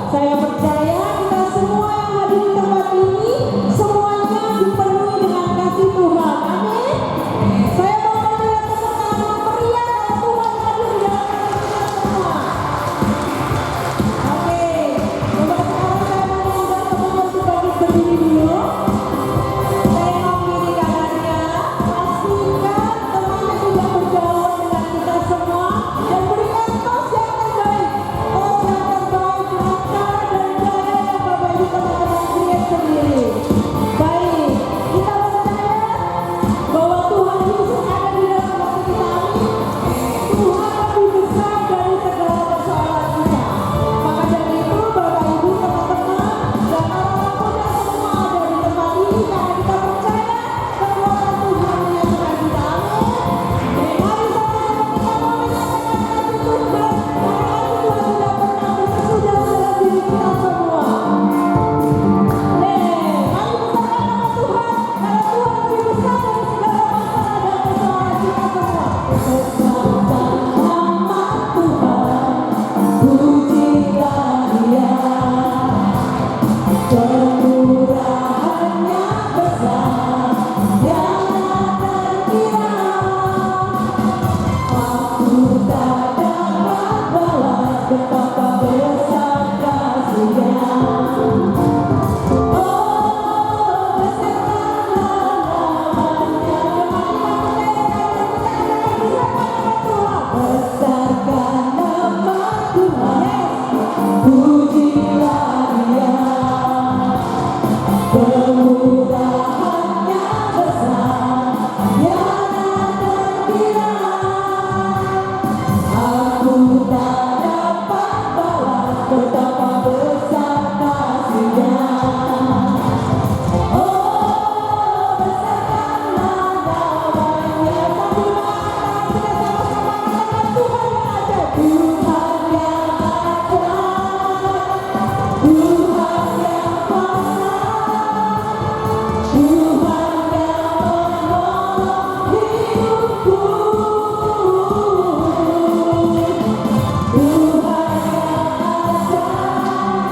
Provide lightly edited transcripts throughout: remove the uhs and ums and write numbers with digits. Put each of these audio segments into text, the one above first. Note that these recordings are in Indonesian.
Saya percaya kita semua yang hadir di tempat ini semuanya dipenuhi dengan kasih Tuhan. Amin. Saya mau melihat tepuk tangan meriah kalau Tuhan hadir di dalam kita semua. Oke, untuk sekarang saya mau mengundang teman-teman sebagai berdiri dulu. Tengok kiri kanannya, pastikan temannya sudah bergaul dengan kita semua dan berikan tos yang terbaik. Tos yang terbaik dengan cara dan gaya yang Bapak Ibu teman-teman create sendiri. Baik, kita percaya bahwa Tuhan Yesus ada di dalam hati kita. Tuhan lebih besar dari segala persoalan kita. Maka dari itu Bapak Ibu teman-teman dan orang-orang muda semua ada di tempat ini karena kita percaya kekuatan Tuhan menyertai kita. Amin. Mari sama-sama kita mau menyatakan kasih Tuhan. Karena kasih Tuhan sudah pernah bersesudah dalam diri kita semua. Mari besarkan nama Tuhan. Karena Tuhan lebih besar dari segala masalah dan persoalan kita semua. Besarkan nama Tuhan, pujilah Dia. Kemurahannya besar, yang akan kira. Aku tak dapat balas betapa besar kasih-Nya. Oh, besarkanlah namanya. Besarkan nama Tuhan, pujilah Dia. Kemurahannya besar, yang akan kira. Aku tak dapat balas betapa besar kasih-Nya. Oh, besarkanlah namanya. Sambil mengatakan kita sama-sama katakan Tuhan yang ada. Tuhan yang ada. Tuhan yang kuasa. Tuhan yang menolong hidupku. Tuhan yang ada.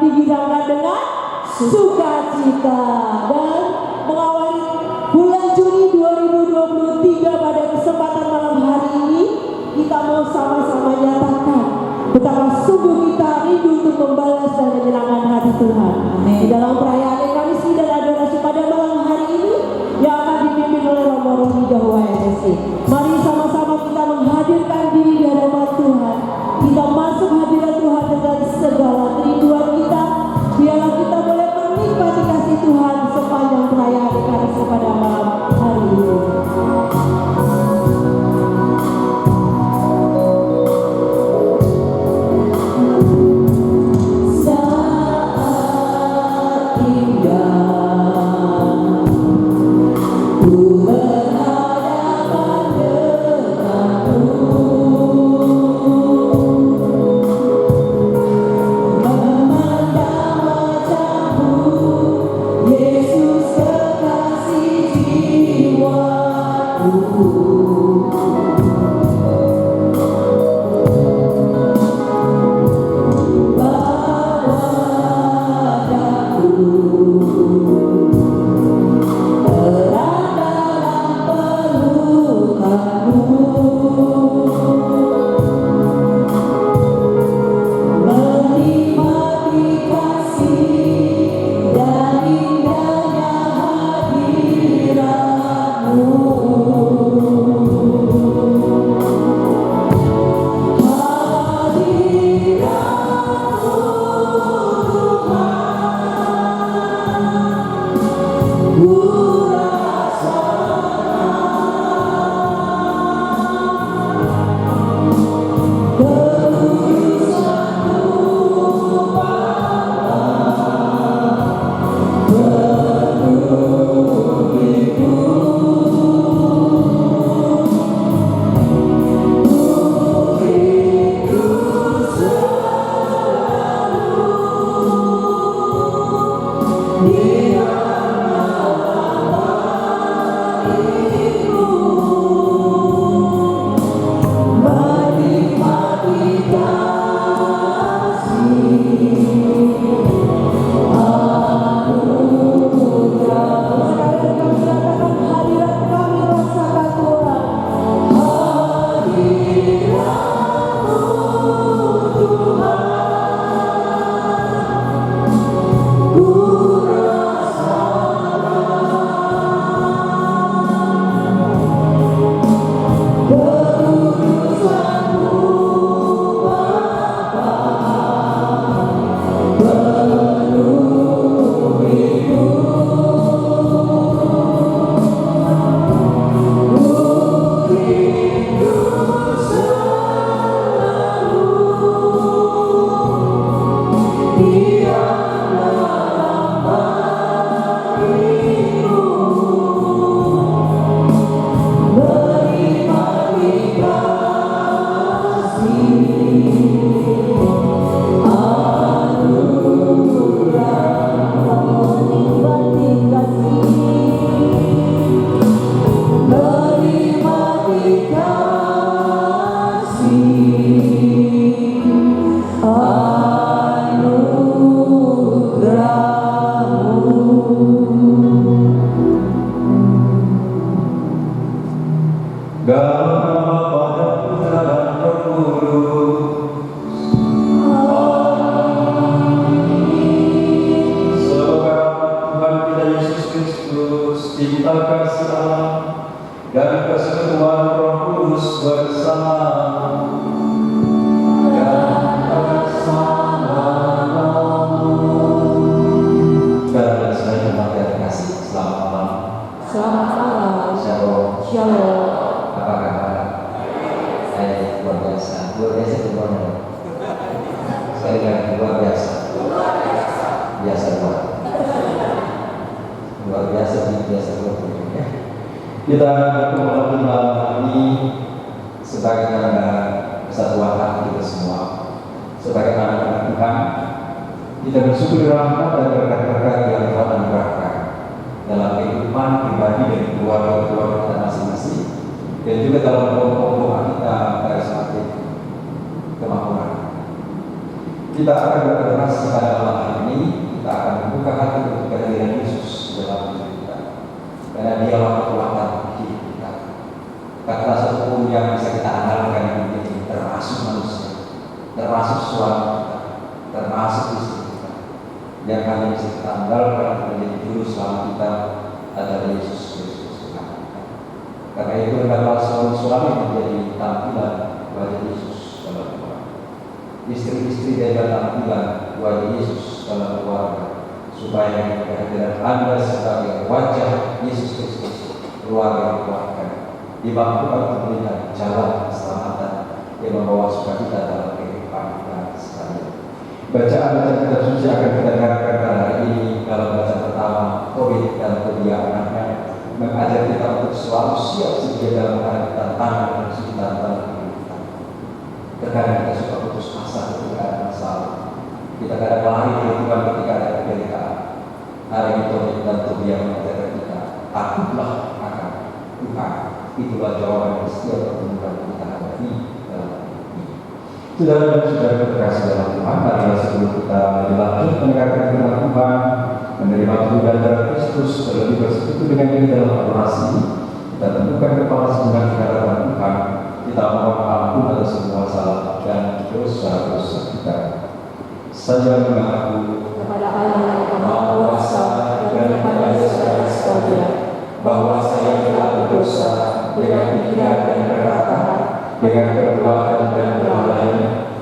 digirangkan dengan sukacita. Dan mengawali bulan Juni 2023 pada kesempatan malam hari ini, kita mau sama-sama nyatakan betapa sungguh kita rindu untuk membalas dan menyenangkan hati Tuhan. Di dalam perayaan Ekaristi dan adorasi pada malam hari ini yang akan dipimpin oleh Romo Romi Dahwa MSC. Mari sama-sama kita menghadirkan diri di hadapan Tuhan. Kita masuk hadirat Tuhan dengan segala kerinduan kita. Biarlah kita boleh menikmati kasih Tuhan sepanjang perayaan Ekaristi pada malam hari ini. Ku berhadapan denganmu. biasa semuanya. Sekali lagi luar biasa. Biasa luar biasa biasa luar biasa. Kita berkumpul malam ini sebagai tanda kesatuan hati kita semua, sebagai anak-anak Tuhan. Kita bersyukur rahmat dan berkat-berkat yang Tuhan anugerahkan dalam kehidupan pribadi dan keluarga kita masing-masing, dan juga dalam kelompok doa kita karismatik kemakmuran. Kita akan berorasi pada malam hari ini. Kita akan membuka hati untuk kehadiran Yesus dalam hidup kita, karena Dialah kekuatan hidup kita. Kata satu yang bisa kita andalkan ini termasuk manusia, termasuk suami kita, termasuk istri kita. Yang hanya bisa kita andalkan menjadi juru selamat kita adalah Yesus Kristus Tuhan kita. Karena itu adalah suami menjadi tampilan wajah Yesus dalam keluarga. Istri-istri adalah tampilan wajah Yesus dalam keluarga, supaya kehadiran Anda sebagai wajah Yesus Kristus keluarga dikuatkan, dimampukan memberikan jalan keselamatan yang membawa sukacita dalam kehidupan kita sekalian. Bacaan kitab suci akan kita dengarkan hari ini dalam bacaan pertama. Tobit dan Tobia anaknya mengajar kita untuk selalu siap sedia dalam menghadapi tantangan dan kesulitan dalam hidup kita. Terkadang kita suka putus asa ketika ada masalah. Kita kadang lari dari Tuhan ketika ada kebaikan. Hari ini Tobit dan Tobia mengajarkan kita, takutlah akan Tuhan. Itulah jawaban dari setiap pertemuan kita hadapi dalam ini. Saudara dan saudara terkasih dalam Tuhan, marilah sebelum kita lanjut mendengarkan firman Tuhan, menerima tubuh dan darah Kristus, terlebih bersekutu dengan Dia dalam adorasi, kita tentukan kepala sebenarnya di hadapan Tuhan. Kita mohon ampun atas semua salah dan dosa-dosa kita. Saya mengaku kepada Allah yang Maha Kuasa dan kepada saudara sekalian bahwa saya telah berdosa dengan pikiran dan perkataan, dengan perbuatan dan perbuatan.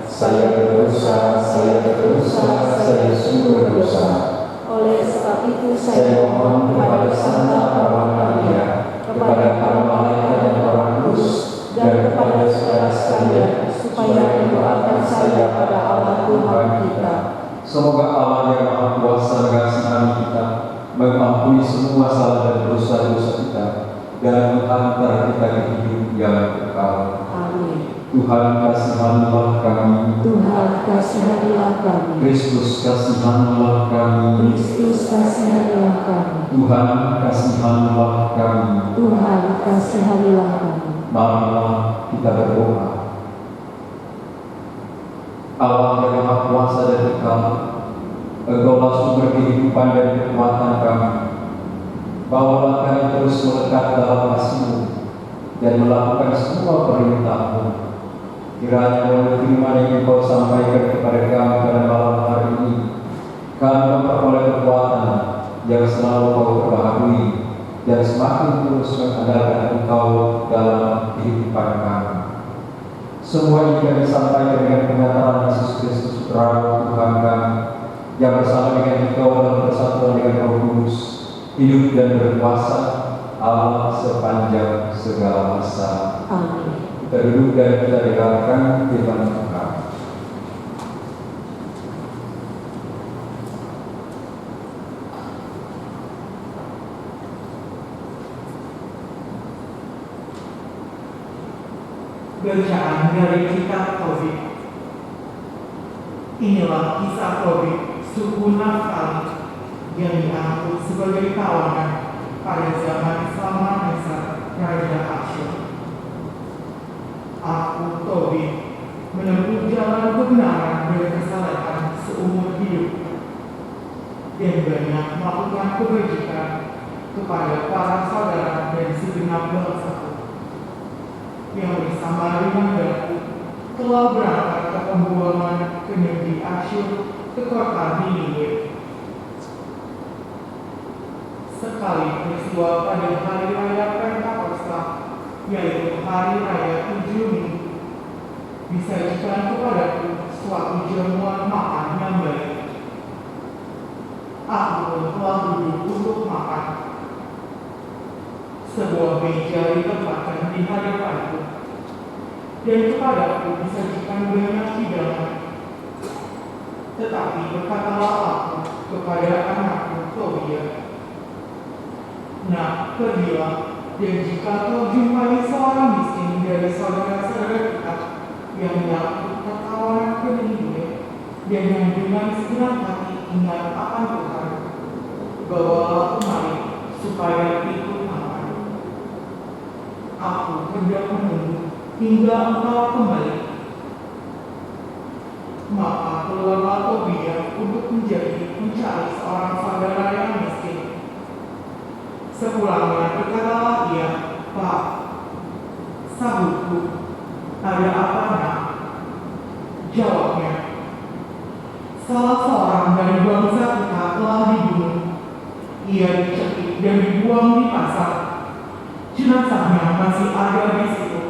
Saya berdosa, saya sungguh berdosa. Oleh sebab itu Saya mohon kepada Santa Para Maria, kepada para malaikat dan para kudus, dan kepada saudara sekalian, supaya mendoakan saya pada Allah Tuhan kita. Semoga Allah yang Maha Kuasa mengasihi kita, mengampuni semua salah dan dosa-dosa kita, dan menghantar kita ke hidup yang kekal. Amin. Tuhan kasihanilah kami. Tuhan kasihanilah kami. Kristus kasihanilah kami. Kristus kasihanilah kami. Tuhan kasihanilah kami. Tuhan kasihanilah kami. Marilah kita berdoa. Allah yang Maha Kuasa dan kekal, Engkaulah sumber kehidupan dan kekuatan kami. Bawalah kami terus melekat dalam kasih-Mu dan melakukan semua perintah-Mu. Kiranya melalui firman yang Engkau sampaikan kepada kami pada malam hari ini, kami memperoleh kekuatan yang selalu Kau perbaharui dan semakin terus mengandalkan Engkau dalam kehidupan kami. Semua ini kami sampaikan dengan pernyataan Yesus Kristus Putra Tuhan kami, yang bersama dengan Engkau dalam persatuan dengan Roh Kudus, hidup dan berkuasa Allah sepanjang segala masa. Amin. Kita duduk dan kita dengarkan firman Tuhan. Bacaan dari kitab Tobit. Inilah kisah Tobit, suku Naftali, yang diangkut sebagai tawanan pada zaman Salmaneser, Raja Asyur. Aku, Tobit, menempuh jalan kebenaran dan kesalehan seumur hidup, dan banyak melakukan kebajikan kepada para saudara dan segenap bangsaku, yang bersama rimandaku telah berangkat ke pembuangan ke negeri Asyur, ke kota Niniwe. Sekali peristiwa pada hari raya Pentakosta, yaitu hari raya 7 Minggu, disajikan kepadaku suatu jamuan makan yang baik. Aku pun telah duduk untuk makan. Sebuah meja ditempatkan di hadapanku, dan kepadaku disajikan banyak hidangan. Tetapi berkatalah aku kepada anakku Tobia, "Nak, pergilah, dan jika kau jumpai seorang miskin dari saudara-saudara kita yang mengaku kekawanan kebenarannya, dan yang dengan segenap hati ingat akan Tuhan, bawalah kemari supaya ikut makan. Aku hendak menunggu hingga engkau kembali." Maka keluarlah Tobia untuk mencari seorang saudara yang miskin. Sepulangnya berkatalah ia, "Pak, sahutku, ada apa nak?" Jawabnya, "Salah seorang dari bangsa kita telah dibunuh. Ia dicekik dan dibuang di pasar. Jenazahnya masih ada di situ."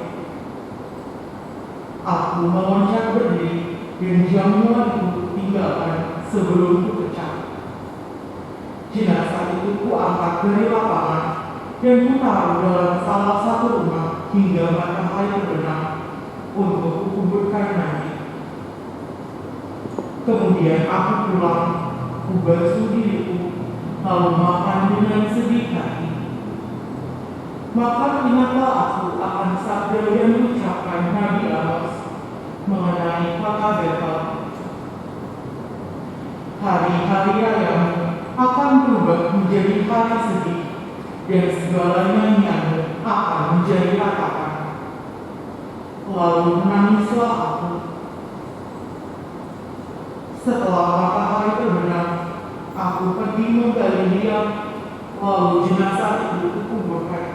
Aku meloncat berdiri dan jamuan itu tinggalkan sebelum ku pecah. Jenazah itu kuangkat dari lapangan dan kutaruh dalam salah satu rumah hingga matahari terbenam untuk kukuburkan nanti. Kemudian aku pulang, kubasuh diriku, lalu makan dengan sedih hati. Maka ingatlah aku akan sabda yang diucapkan Nabi Amos mengenai kota Betel. Hari-hari rayamu akan berubah menjadi hari sedih, dan segala nyanyianmu akan menjadi ratapan. Lalu menangislah aku. Setelah matahari terbenam, aku pergi menggali liang, lalu jenazah itu kukuburkan.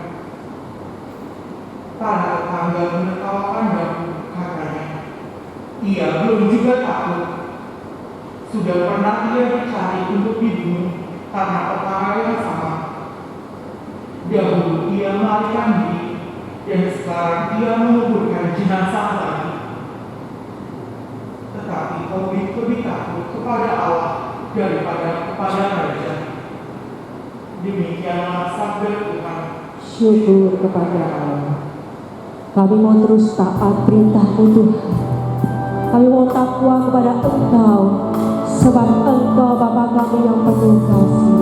Para tetangga menertawakan daku, katanya, "Ia belum juga takut. Sudah pernah ia dicari untuk dibunuh karena perkara yang sama. Dahulu ia melarikan diri, dan sekarang ia menguburkan jenazah lagi. Tetapi kau lebih takut kepada Allah daripada kepada raja." Demikianlah sabda Tuhan. Syukur kepada Allah. Kami mau terus taat perintah-Mu Tuhan. Kami mau takwa kepada Engkau, sebab Engkau Bapa kami yang penuh kasih.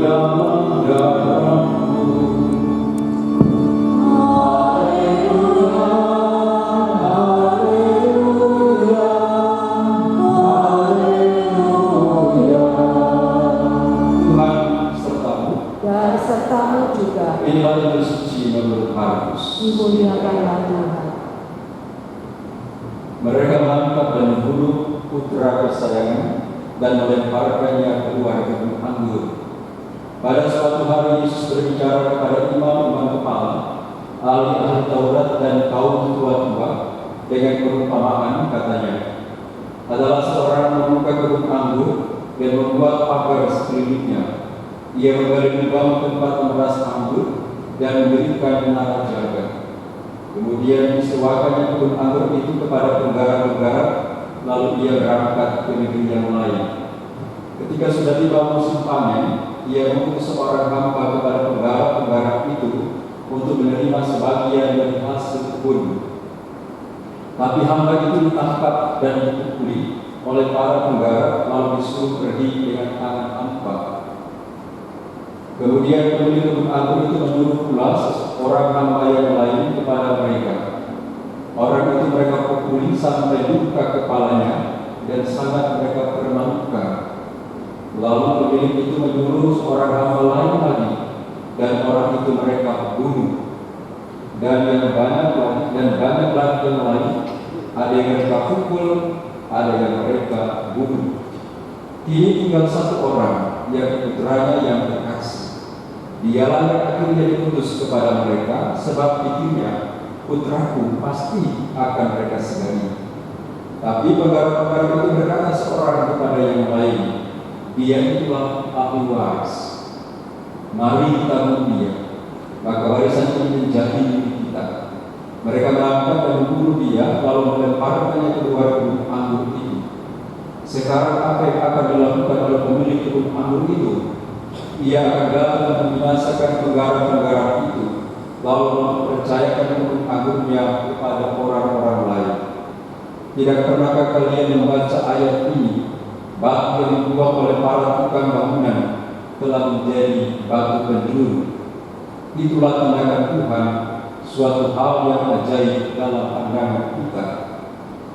dalam darahmu. Haleluya, haleluya, haleluya. Tuhan sertamu. Dan sertamu juga. Inilah yang suci menurut Markus. Dimuliakanlah Tuhan. Mereka menangkap dan membunuh putra kesayangan dan melemparkannya keluar kebun anggur. Pada suatu hari Yesus berbicara kepada imam-imam kepala, ahli Taurat dan kaum tua-tua dengan perumpamaan, katanya, adalah seorang membuka kebun anggur dan membuat pagar sekelilingnya. Ia menggali lubang tempat memeras anggur dan mendirikan menara jaga. Kemudian disewakannya kebun anggur itu kepada penggara-penggara, lalu ia berangkat ke negeri yang lain. Ketika sudah tiba musim panen, ia mengutus seorang hamba kepada penggara-penggara itu untuk menerima sebagian dari hasil kebun. Tapi hamba itu ditangkap dan dipukuli oleh para penggara, lalu disuruh pergi dengan tangan hampa. Kemudian pemilik kebun anggur itu menyuruh pula seorang hamba yang lain kepada mereka. Orang itu mereka pukuli sampai luka kepalanya dan sangat mereka permalukan. Lalu pemilik itu menyuruh seorang hamba lain lagi, dan orang itu mereka bunuh. Dan banyak lagi yang lain, ada yang mereka pukul, ada yang mereka bunuh. Kini tinggal satu orang, yang putranya yang terkasih. Dialah yang akhirnya diutus kepada mereka, sebab pikirnya, putraku pasti akan mereka segani. Tapi penggara-penggara itu berkata seorang kepada yang lain, dia itulah ahli waris. Mari kita bunuh dia, maka warisan ini menjadi milik kita. Mereka menangkap dan membunuh dia, lalu melemparkannya keluar kebun anggur itu. Sekarang apa yang akan dilakukan oleh pemilik kebun anggur itu? Ia akan datang dan membinasakan penggara-penggara itu, lalu mempercayakan kebun anggurnya kepada orang-orang lain. Tidak pernahkah kalian membaca ayat ini? Batu yang dibuang oleh para tukang bangunan telah menjadi batu penjuru. Itulah tindakan Tuhan, suatu hal yang ajaib dalam pandangan kita.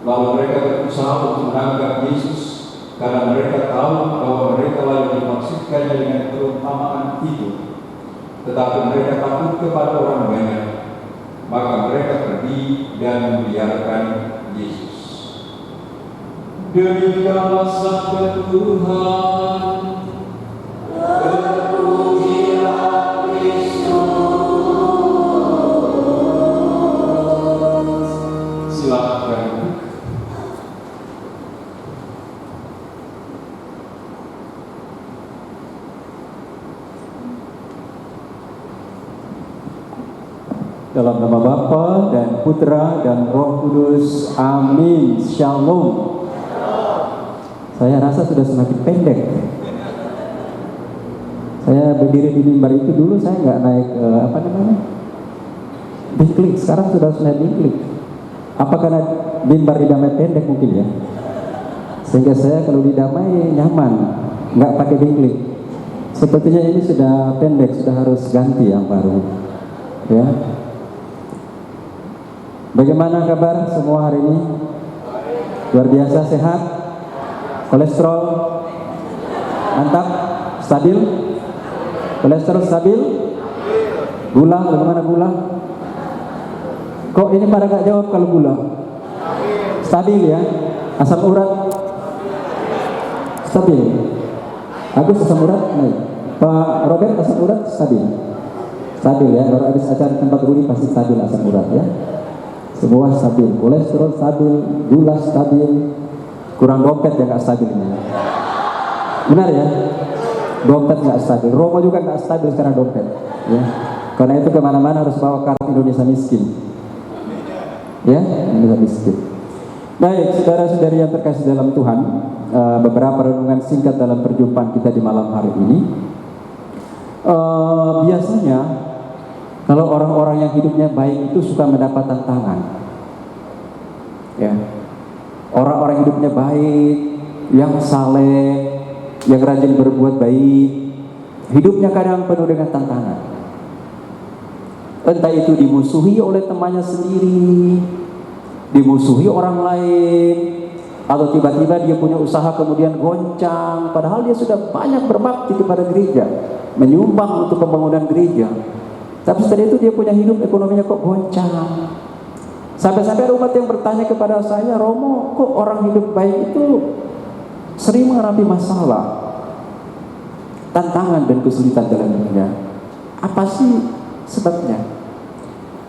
Lalu mereka berusaha untuk menangkap Yesus, karena mereka tahu bahwa mereka lah yang dimaksudkannya dengan perumpamaan itu. Tetapi mereka takut kepada orang banyak, maka mereka pergi dan membiarkan Yesus. Demikianlah sabda Tuhan. Terpujilah Kristus. Silakan. Dalam nama Bapa dan Putra dan Roh Kudus. Amin. Shalom. Saya rasa sudah semakin pendek. Saya berdiri di mimbar itu dulu saya nggak naik diklik. Sekarang sudah naik diklik. Apa karena mimbar di Damai pendek mungkin ya? Sehingga saya kalau di Damai nyaman, nggak pakai diklik. Sepertinya ini sudah pendek, sudah harus ganti yang baru. Ya. Bagaimana kabar semua hari ini? Luar biasa, sehat? Kolesterol mantap? Stabil? Kolesterol stabil? Gula, bagaimana gula? Kok ini pada gak jawab kalau gula? Stabil ya? Asam urat? Stabil? Agus asam urat naik? Pak Robert asam urat stabil? Stabil ya? Kalau habis acara tempat Rudi pasti stabil asam urat ya? Semua stabil, kolesterol stabil, gula stabil, kurang dompet ya nggak stabil ini. Benar ya? Dompet nggak stabil, rokok juga nggak stabil sekarang dompet. Ya, karena itu kemana-mana harus bawa kartu Indonesia miskin. Ya, Indonesia miskin. Baik, saudara-saudari yang terkasih dalam Tuhan, beberapa renungan singkat dalam perjumpaan kita di malam hari ini. Biasanya kalau orang-orang yang hidupnya baik itu suka mendapat tantangan. Ya. Orang-orang hidupnya baik, yang saleh, yang rajin berbuat baik, Hidupnya kadang penuh dengan tantangan. Entah itu dimusuhi oleh temannya sendiri, dimusuhi orang lain, atau tiba-tiba dia punya usaha kemudian goncang, padahal dia sudah banyak berbakti kepada gereja, menyumbang untuk pembangunan gereja. Tapi setelah itu dia punya hidup ekonominya kok goncang. Sampai-sampai ada umat yang bertanya kepada saya, Romo, kok orang hidup baik itu sering menghadapi masalah, tantangan dan kesulitan dalam hidupnya? Apa sih sebabnya?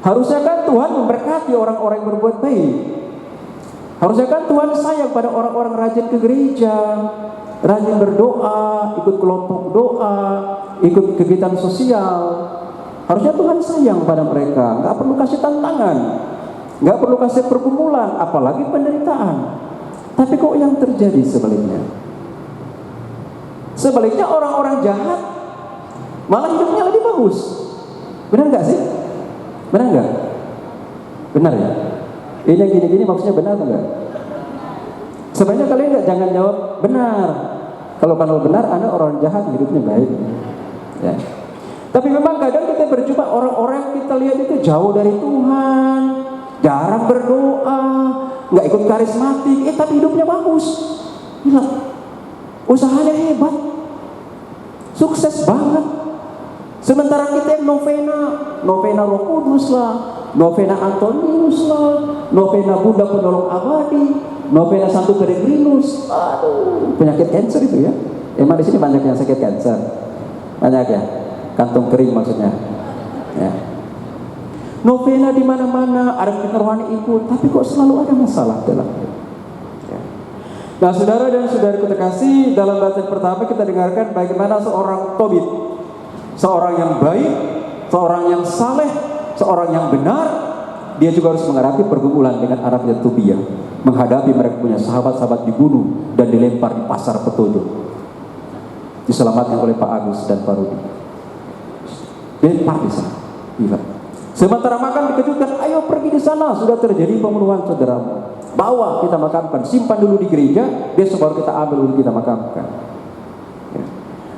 Harusnya kan Tuhan memberkati orang-orang yang berbuat baik. Harusnya kan Tuhan sayang pada orang-orang rajin ke gereja, rajin berdoa, ikut kelompok doa, ikut kegiatan sosial. Harusnya Tuhan sayang pada mereka, nggak perlu kasih tantangan, nggak perlu kasih pergumulan, apalagi penderitaan. Tapi kok yang terjadi sebaliknya? Sebaliknya orang-orang jahat malah hidupnya lebih bagus. Benar nggak sih? Benar nggak? Benar ya? Ini yang gini-gini maksudnya benar atau enggak? Sebenarnya kalian jangan jawab benar. Kalau benar Anda orang jahat hidupnya baik. Ya. Tapi memang kadang kita berjumpa orang-orang yang kita lihat itu jauh dari Tuhan, jarang berdoa, nggak ikut karismatik, tapi hidupnya bagus. Gila. Usahanya hebat, sukses banget. Sementara kita yang novena Roh Kudus lah, novena Antonius lah, novena Bunda Penolong Abadi, novena Santo Peregrinus. Aduh, penyakit kanker itu ya. Emang di sini banyak yang sakit kanker, banyak ya, kantung kering maksudnya. Ya. Novena di mana-mana, ada rohani ikut, tapi kok selalu ada masalah dalam hidup. Ya. Nah, saudara dan saudaraku terkasih, dalam bacaan pertama kita dengarkan bagaimana seorang Tobit, seorang yang baik, seorang yang saleh, seorang yang benar, dia juga harus menghadapi pergumulan dengan anaknya Tobia, menghadapi mereka punya sahabat-sahabat dibunuh dan dilempar di pasar Petojo, diselamatkan oleh Pak Agus dan Pak Rudi. Dilempar di sana, gila. Sementara makan dikejutkan, ayo pergi di sana, sudah terjadi pembunuhan saudaramu. Bawa kita makamkan, simpan dulu di gereja, besok baru kita ambil dulu kita makamkan. Ya.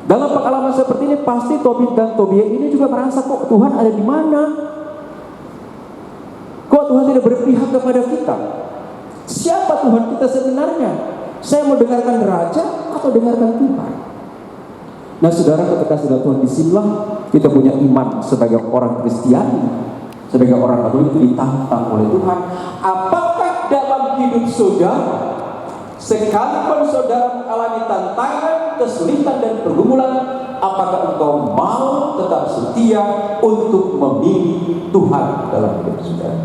Dalam pengalaman seperti ini pasti Tobit dan Tobia ini juga merasa kok Tuhan ada di mana? Kok Tuhan tidak berpihak kepada kita? Siapa Tuhan kita sebenarnya? Saya mau dengarkan raja atau dengarkan Tuhan? Nah, saudara, ketika sudah Tuhan disinilah kita punya iman sebagai orang Kristiani, sebagai orang Katolik itu ditantang oleh Tuhan. Apakah dalam hidup saudara, sekalipun saudara mengalami tantangan, kesulitan dan pergumulan, apakah engkau mau tetap setia untuk memilih Tuhan dalam hidup saudara?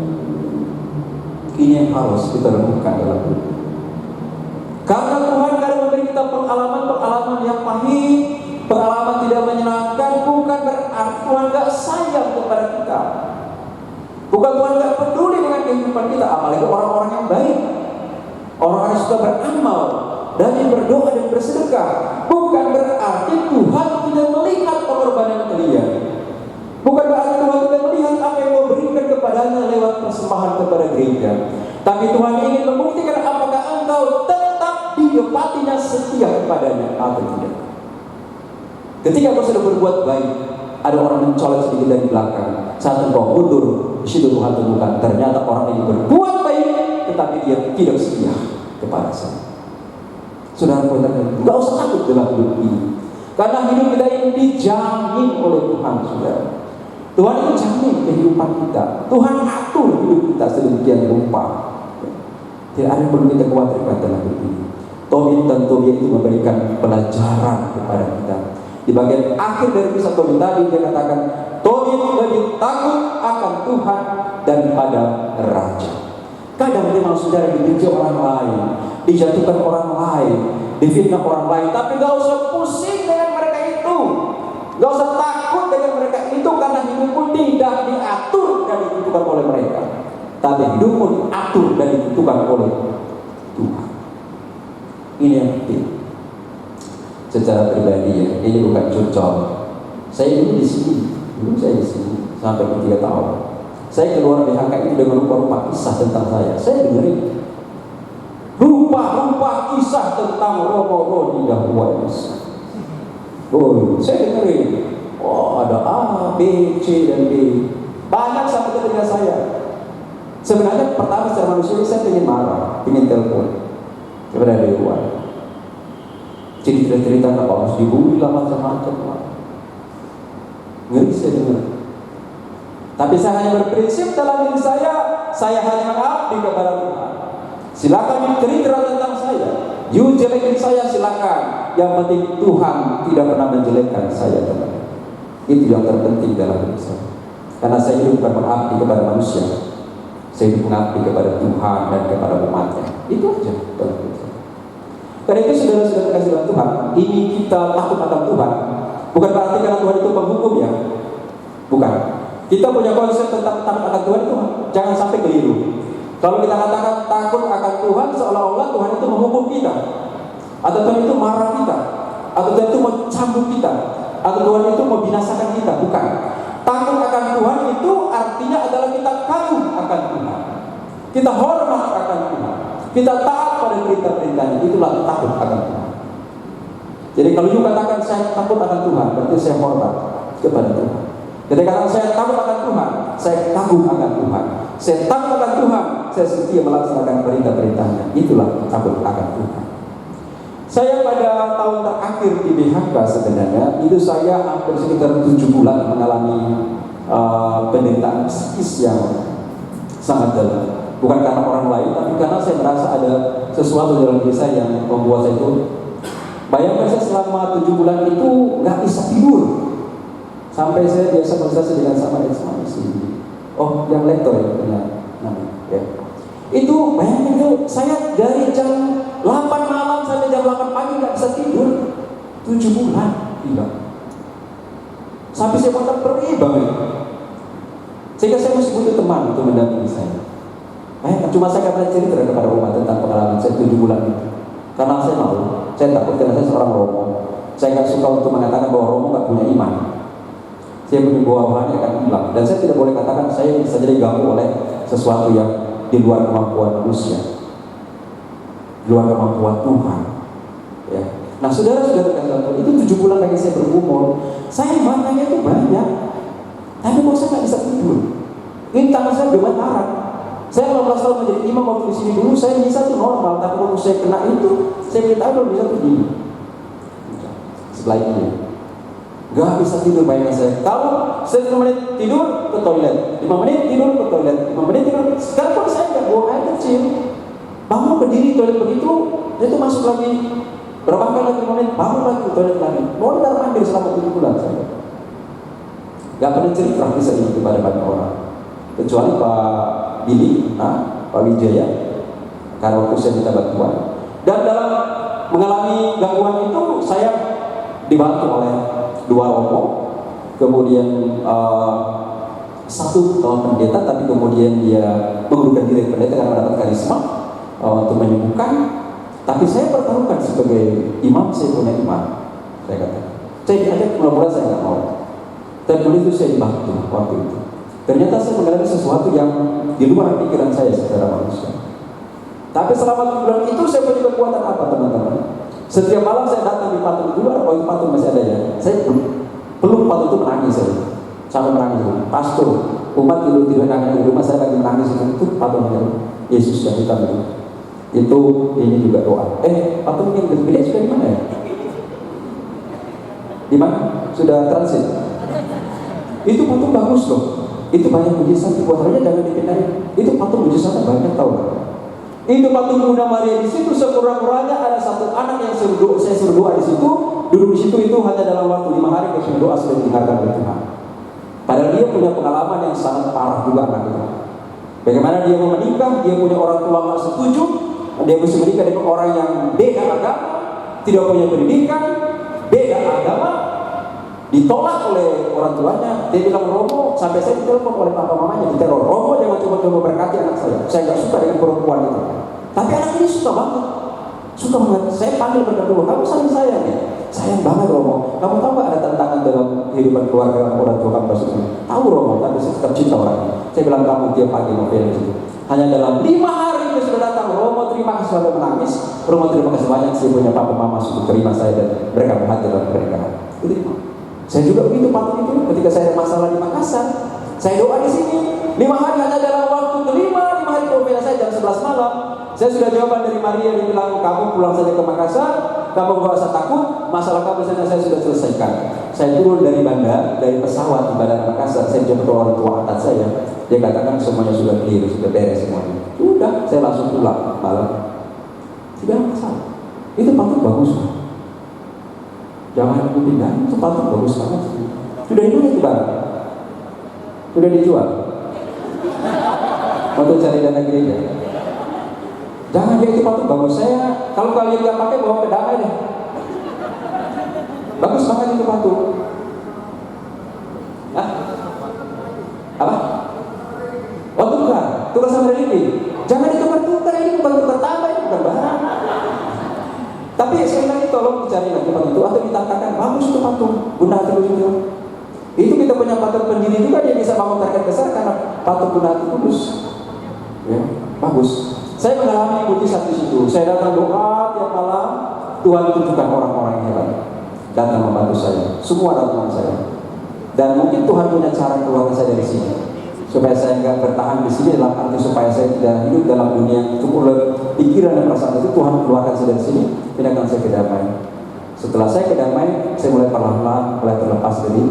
Ini yang harus kita renungkan dalam hidup. Karena Tuhan kadang memberi kita pengalaman-pengalaman yang pahit, pengalaman tidak menyenangkan, bukan berarti Tuhan gak sayang kepada kita. Bukan Tuhan gak peduli dengan kehidupan kita, apalagi orang-orang yang baik, orang-orang yang suka beramal, dan yang berdoa dan bersedekah. Bukan berarti Tuhan tidak melihat pengorbanan kalian. Bukan berarti Tuhan tidak melihat apa yang kau berikan kepadanya lewat persembahan kepada gereja. Tapi Tuhan ingin membuktikan apakah engkau tetap di hatinya setia kepadanya atau tidak. Ketika kau sudah berbuat baik, ada orang mencolok sedikit dari belakang. Saat engkau mundur, di situ Tuhan temukan ternyata orang ini berbuat baik, tetapi dia tidak setia kepada saya. Saudara, tidak usah takut dalam hidup ini, karena hidup kita ini dijamin oleh Tuhan, saudara. Tuhan itu jamin kehidupan kita. Tuhan atur hidup kita sedemikian rupa. Tidak ada yang perlu kita khawatirkan dalam hidup ini. Tobit dan Tobia itu memberikan pelajaran kepada kita. Di bagian akhir dari kisah Tobit tadi dia katakan, Tobit lebih takut akan Tuhan daripada raja. Kadang memang saudara dibenci orang lain, dijatuhkan orang lain, difitnah orang lain, tapi gak usah pusing dengan mereka itu, gak usah takut dengan mereka itu, karena hidupmu tidak diatur dan ditentukan oleh mereka, tapi hidupmu diatur dan ditentukan oleh Tuhan. Ini yang penting. Secara pribadi ya, ini bukan curcol. Saya dulu di sini, sampai 3 tahun. Saya keluar di HKI dengan rupa-rupa kisah tentang saya dengerin. Rupa-rupa kisah tentang Romo Rodi Dahuwais. Oh, saya dengerin. Oh, ada A, B, C, dan D. Banyak sampai ke telinga saya. Sebenarnya pertama secara manusia saya ingin marah, ingin telepon kepada Dewan. Cerita-cerita nggak bagus dibully lah macam-macam lah. Ngeri saya dengar. Tapi saya hanya berprinsip dalam diri saya hanya mengabdi kepada Tuhan. Silakan cerita tentang saya, you jelekin saya silakan. Yang penting Tuhan tidak pernah menjelekkan saya teman. Itu yang terpenting dalam hidup saya. Karena saya hidup bukan mengabdi kepada manusia, saya hidup mengabdi kepada Tuhan dan kepada umatnya. Itu aja dalam hidup saya. Karena itu saudara-saudara kasih dalam Tuhan, ini kita takut akan Tuhan. Bukan berarti karena Tuhan itu penghukum ya. Bukan. Kita punya konsep tentang takut akan Tuhan itu jangan sampai keliru. Kalau kita katakan takut akan Tuhan, seolah-olah Tuhan itu menghukum kita, atau Tuhan itu marah kita, atau Tuhan itu mau cambuk kita, atau Tuhan itu mau binasakan kita. Bukan. Takut akan Tuhan itu artinya adalah kita kagum akan Tuhan, kita hormat akan Tuhan, kita taat pada perintah-perintahnya. Itulah takut akan Tuhan. Jadi kalau you katakan saya takut akan Tuhan, berarti saya hormat kepada Tuhan. Ketika saya takut akan Tuhan, saya kagum akan Tuhan, saya takut akan Tuhan, saya setia melaksanakan perintah-perintahnya. Itulah takut akan Tuhan. Saya pada tahun terakhir di BHK sebenarnya itu saya hampir sekitar 7 bulan mengalami penderitaan psikis yang sangat dalam. Bukan karena orang lain, tapi karena saya merasa ada sesuatu dalam diri saya yang membuat saya itu. Bayangkan saya selama 7 bulan itu nggak bisa tidur. Sampai saya biasa konsultasi dengan sama ekspresi. Oh, yang lektor ya, benar namanya. Ya. Itu bayangkan itu saya dari jam 8 malam sampai jam 8 pagi nggak bisa tidur 7 bulan, gila. Sampai saya mau pergi banget. Sehingga saya masih butuh teman untuk mendampingi saya. Cuma saya kata cerita kepada umat tentang pengalaman saya 7 bulan itu. Karena saya malu, saya takut karena saya seorang Romo. Saya nggak suka untuk mengatakan bahwa Romo nggak punya iman. Saya punya bawahannya akan hilang, dan saya tidak boleh katakan saya bisa jadi diganggu oleh sesuatu yang di luar kemampuan manusia, di luar kemampuan Tuhan. Ya. Nah, saudara-saudara kasih itu 7 bulan lagi saya bergumul, saya matanya itu banyak, tapi kok saya nggak bisa tidur. Ini tangan saya gemetaran. Saya 15 tahun menjadi imam waktu di sini dulu, saya bisa tuh normal, tapi waktu saya kena itu, saya minta belum bisa tuh gini. Setelah itu. Gak bisa tidur bayangkan saya. Kalau saya 5 menit tidur ke toilet, 5 menit tidur ke toilet, 5 menit tidur. Sekarang pun saya nggak buang air kecil. Bangun berdiri toilet begitu, itu masuk lagi. Berapa kali lagi 5 menit, bangun lagi ke toilet lagi. Mondar mandir selama 7 bulan saya. Gak pernah cerita kisah ini kepada banyak orang, kecuali Pak Billy, Pak Wijaya, karena waktu saya minta bantuan. Dan dalam mengalami gangguan itu saya dibantu oleh 2 romo, kemudian 1 pendeta, tapi kemudian dia mengundurkan diri pendeta karena mendapat karisma untuk menyembuhkan. Tapi saya pertaruhkan sebagai imam, saya punya iman. Saya katakan, saya diajak mudah-mudahan saya nggak mau. Dan itu saya dibantu waktu itu. Ternyata saya mengalami sesuatu yang di luar pikiran saya secara manusia. Tapi selama 7 bulan itu saya punya kekuatan apa teman-teman? Setiap malam saya datang di patung dulu, itu patung masih ada ya. Saya peluk patung itu menangis saya. Sampai menangis. Pastor, umat tidur nangis di rumah saya lagi menangis itu patungnya Yesus yang hitam itu. Itu ini juga doa. Patung yang gede sudah di mana ya? Di mana? Sudah transit. Itu patung bagus loh. Itu banyak mujizat dibuat aja, jangan dipindahin. Itu patung mujizatnya banyak tahu nggak? Itu patung Bunda Maria di situ sekurang-kurangnya ada 1 anak yang saya suruh doa di situ, duduk di situ itu hanya dalam waktu 5 hari dia suruh doa sudah didengarkan oleh Tuhan. Padahal dia punya pengalaman yang sangat parah juga anak itu. Bagaimana dia mau menikah, dia punya orang tua nggak setuju, dia mesti menikah dengan orang yang beda agama, tidak punya pendidikan, beda agama, ditolak oleh orang tuanya. Dia bilang, Romo, sampai saya ditelepon oleh papa mamanya, diteror, Romo jangan coba-coba berkati anak saya nggak suka dengan perempuan itu. Tapi anak ini suka banget. Saya panggil berdua, kamu sayang ya? Sayang banget Romo. Kamu tahu nggak ada tantangan dalam kehidupan keluarga orang tua kamu maksudnya? Tahu Romo, tapi saya tetap cinta orangnya. Saya bilang, kamu tiap pagi mau di situ. Hanya dalam 5 hari dia sudah datang. Romo terima kasih, sudah menangis. Romo terima kasih banyak, saya punya papa mama sudah terima saya dan mereka berhati dalam pernikahan. Diterima. Saya juga begitu patuh itu ketika saya ada masalah di Makassar. Saya doa di sini 5 hari hanya dalam waktu kelima, 5 hari novena saya jam 11 malam. Saya sudah jawaban dari Maria, dia bilang kamu pulang saja ke Makassar, kamu gak usah takut, masalah kamu saja saya sudah selesaikan. Saya turun dari bandar, dari pesawat di bandara Makassar, saya jemput orang tua angkat saya. Dia katakan semuanya sudah clear, sudah beres semuanya. Udah, saya langsung pulang malam. Tidak ada masalah. Itu patut bagus. Jangan aku pindah, itu patut bagus banget. Sudah dimana itu barang? Sudah dijual untuk cari dana gereja. Jangan, dia itu patut bagus. Saya kalau kalian nggak pakai bawa ke damai deh. Bagus banget itu patut. Hah? Apa? Oh tukar sama religi. Jangan ditukar-tukar, ini bukan tukar tambah, ini bukan barang. Tapi sekali lagi tolong dicari lagi patut itu atau ditangkakan bagus itu patut. Bunda terus itu. Itu kita punya patut pendiri juga, dia bisa bangun target besar karena patut Bunda Hati Kudus. Ya, bagus. Saya mengalami ikuti satu situ. Saya datang doa tiap malam, Tuhan tunjukkan orang-orang yang hebat datang membantu saya. Semua datang saya. Dan mungkin Tuhan punya cara keluarga saya dari sini, supaya saya nggak bertahan di sini dalam arti supaya saya tidak hidup dalam dunia itu oleh pikiran dan perasaan itu. Tuhan keluarkan saya dari sini, pindahkan saya ke damai. Setelah saya ke damai, saya mulai perlahan-lahan mulai terlepas dari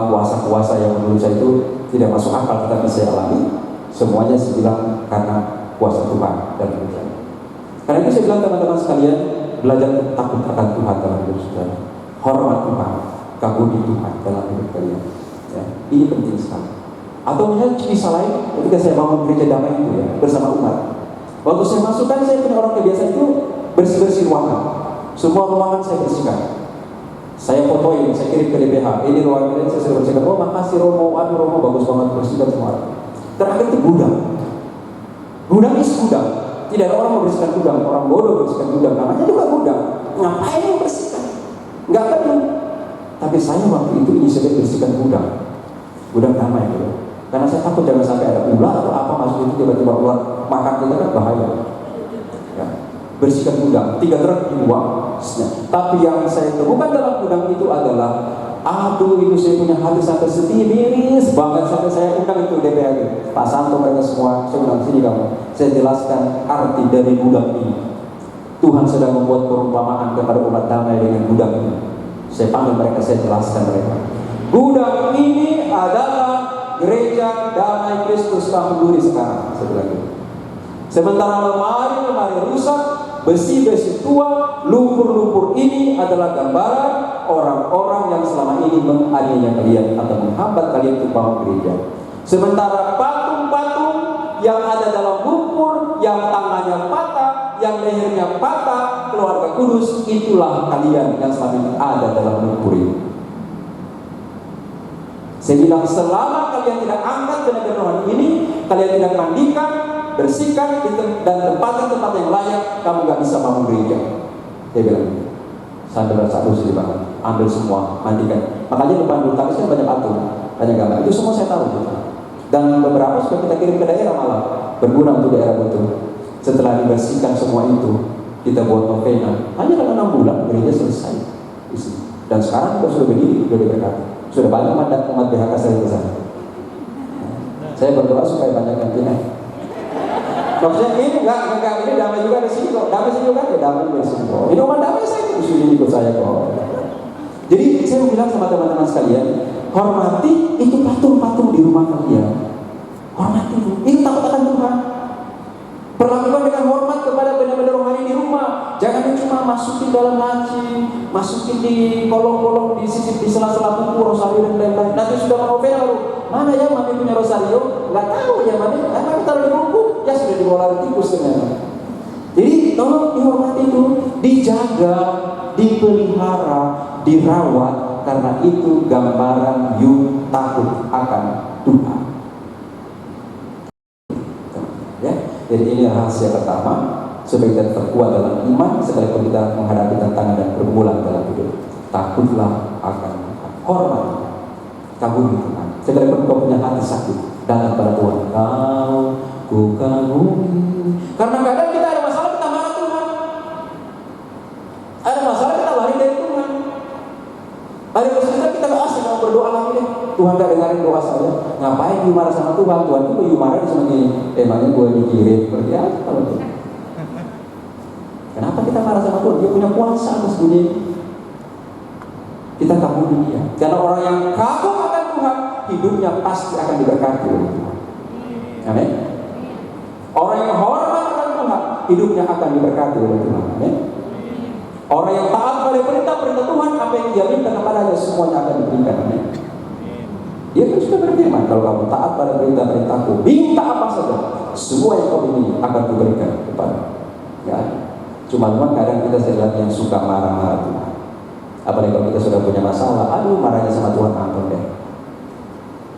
kuasa-kuasa yang menurut saya itu tidak masuk akal, tetapi saya alami. Semuanya saya bilang karena kuasa Tuhan dan Tuhan. Karena itu saya bilang teman-teman sekalian, belajar takut akan Tuhan dalam hidup saudara, hormat Tuhan, kagumi Tuhan dalam hidup kalian. Ya, ini penting sekali. Atau misalnya kisah lain, ketika saya bangun gereja damai itu ya bersama umat. Waktu saya masuk kan saya punya orang kebiasaan itu bersih-bersih ruangan. Semua ruangan saya bersihkan. Saya fotoin, saya kirim ke DPH. Ini ruangan ini saya sudah bersihkan. Oh makasih Romo, aduh Romo bagus banget bersihkan semua. Terakhir itu gudang. Gudang isi gudang. Tidak ada orang membersihkan gudang. Orang bodoh membersihkan gudang. Namanya juga gudang. Ngapain yang bersihkan? Enggak perlu. Tapi saya waktu itu inisiatif bersihkan gudang. Gudang damai gitu. Karena saya takut jangan sampai ada ular atau apa masuk itu tiba-tiba keluar makan kita kan bahaya. Ya. Bersihkan gudang. 3 truk dibuang. Tapi yang saya temukan dalam gudang itu adalah aduh, itu saya punya hati sampai sedih, miris banget sampai saya undang itu DPR Pak Santo mereka semua. Saya bilang sini kamu, saya jelaskan arti dari gudang ini. Tuhan sedang membuat perumpamaan kepada umat damai dengan gudang ini. Saya panggil mereka, saya jelaskan mereka. Gudang ini adalah gereja damai Kristus Kampung Duri sekarang. Saya bilang gitu. Sementara lemari rusak, besi-besi tua, lumpur-lumpur ini adalah gambaran orang-orang yang selama ini menganiaya kalian atau menghambat kalian untuk bangun gereja. Sementara patung-patung yang ada dalam lumpur, yang tangannya patah, yang lehernya patah, keluarga kudus, itulah kalian yang selama ini ada dalam lumpur ini. Saya bilang selama kalian tidak angkat tenaga rohani ini, kalian tidak mandikan, bersihkan dan tempat-tempat yang layak, kamu gak bisa bangun gereja. Dia bilang, sambil satu sedih banget, ambil semua, mandikan. Makanya depan bulu tangkis kan banyak patung, banyak gambar. Itu semua saya tahu gitu. Dan beberapa sudah kita kirim ke daerah malah, berguna untuk daerah betul. Setelah dibersihkan semua itu, kita buat novena. Hanya dalam 6 bulan gereja selesai. Dan sekarang kita sudah berdiri, sudah diberkati. Sudah banyak umat BHK saya di sana. Saya berdoa supaya banyak yang pindah. Maksudnya ini enggak ini damai juga di sini kok. Damai sini juga ya damai di sini kok. Ini umat damai saya itu sini ikut saya kok. Jadi saya mau bilang sama teman-teman sekalian, hormati itu patung-patung di rumah kalian. Hormati itu takut akan Tuhan. Perlakukan dengan hormat kepada benda-benda rohani di rumah. Jangan cuma masukin dalam laci, masukin di kolong-kolong, di sisi di sela-sela buku, rosario dan lain-lain. Nanti sudah menovena lalu, mana ya mami punya rosario? Nggak tahu ya mami, karena taruh di buku, ya sudah dibawa lari tikus ternyata. Jadi tolong dihormati itu, dijaga, dipelihara, dirawat, karena itu gambaran you takut akan Tuhan. Ya, jadi ini rahasia pertama supaya kita terkuat dalam iman sekalipun kita menghadapi tantangan dan pergumulan dalam hidup. Takutlah akan Tuhan, hormat, kagumi Tuhan. Sekalipun kau punya hati sakit, datang pada Tuhan. Kau ku kagumi. Karena kadang kita ada masalah kita marah Tuhan. Ada masalah kita lari dari Tuhan. ngapain you marah sama Tuhan? Tuhan itu you marah cuma gini, emangnya gue dikirim seperti apa kalau itu? Kenapa kita marah sama Tuhan? Dia punya kuasa atas dunia ini. Kita kagum dia. Karena orang yang kagum akan Tuhan, hidupnya pasti akan diberkati oleh Tuhan. Amin. Orang yang hormat akan Tuhan, hidupnya akan diberkati oleh Tuhan. Amin. Orang yang taat pada perintah Tuhan, apa yang dia minta kepadanya semuanya akan diberikan. Amin. Dia kan sudah berfirman, kalau kamu taat pada perintah-perintahku, minta apa saja, semua yang kau ingin akan diberikan kepada. Ya. Cuma kadang kita sedang yang suka marah-marah Tuhan. Apalagi kalau kita sudah punya masalah, aduh marahnya sama Tuhan ampun deh.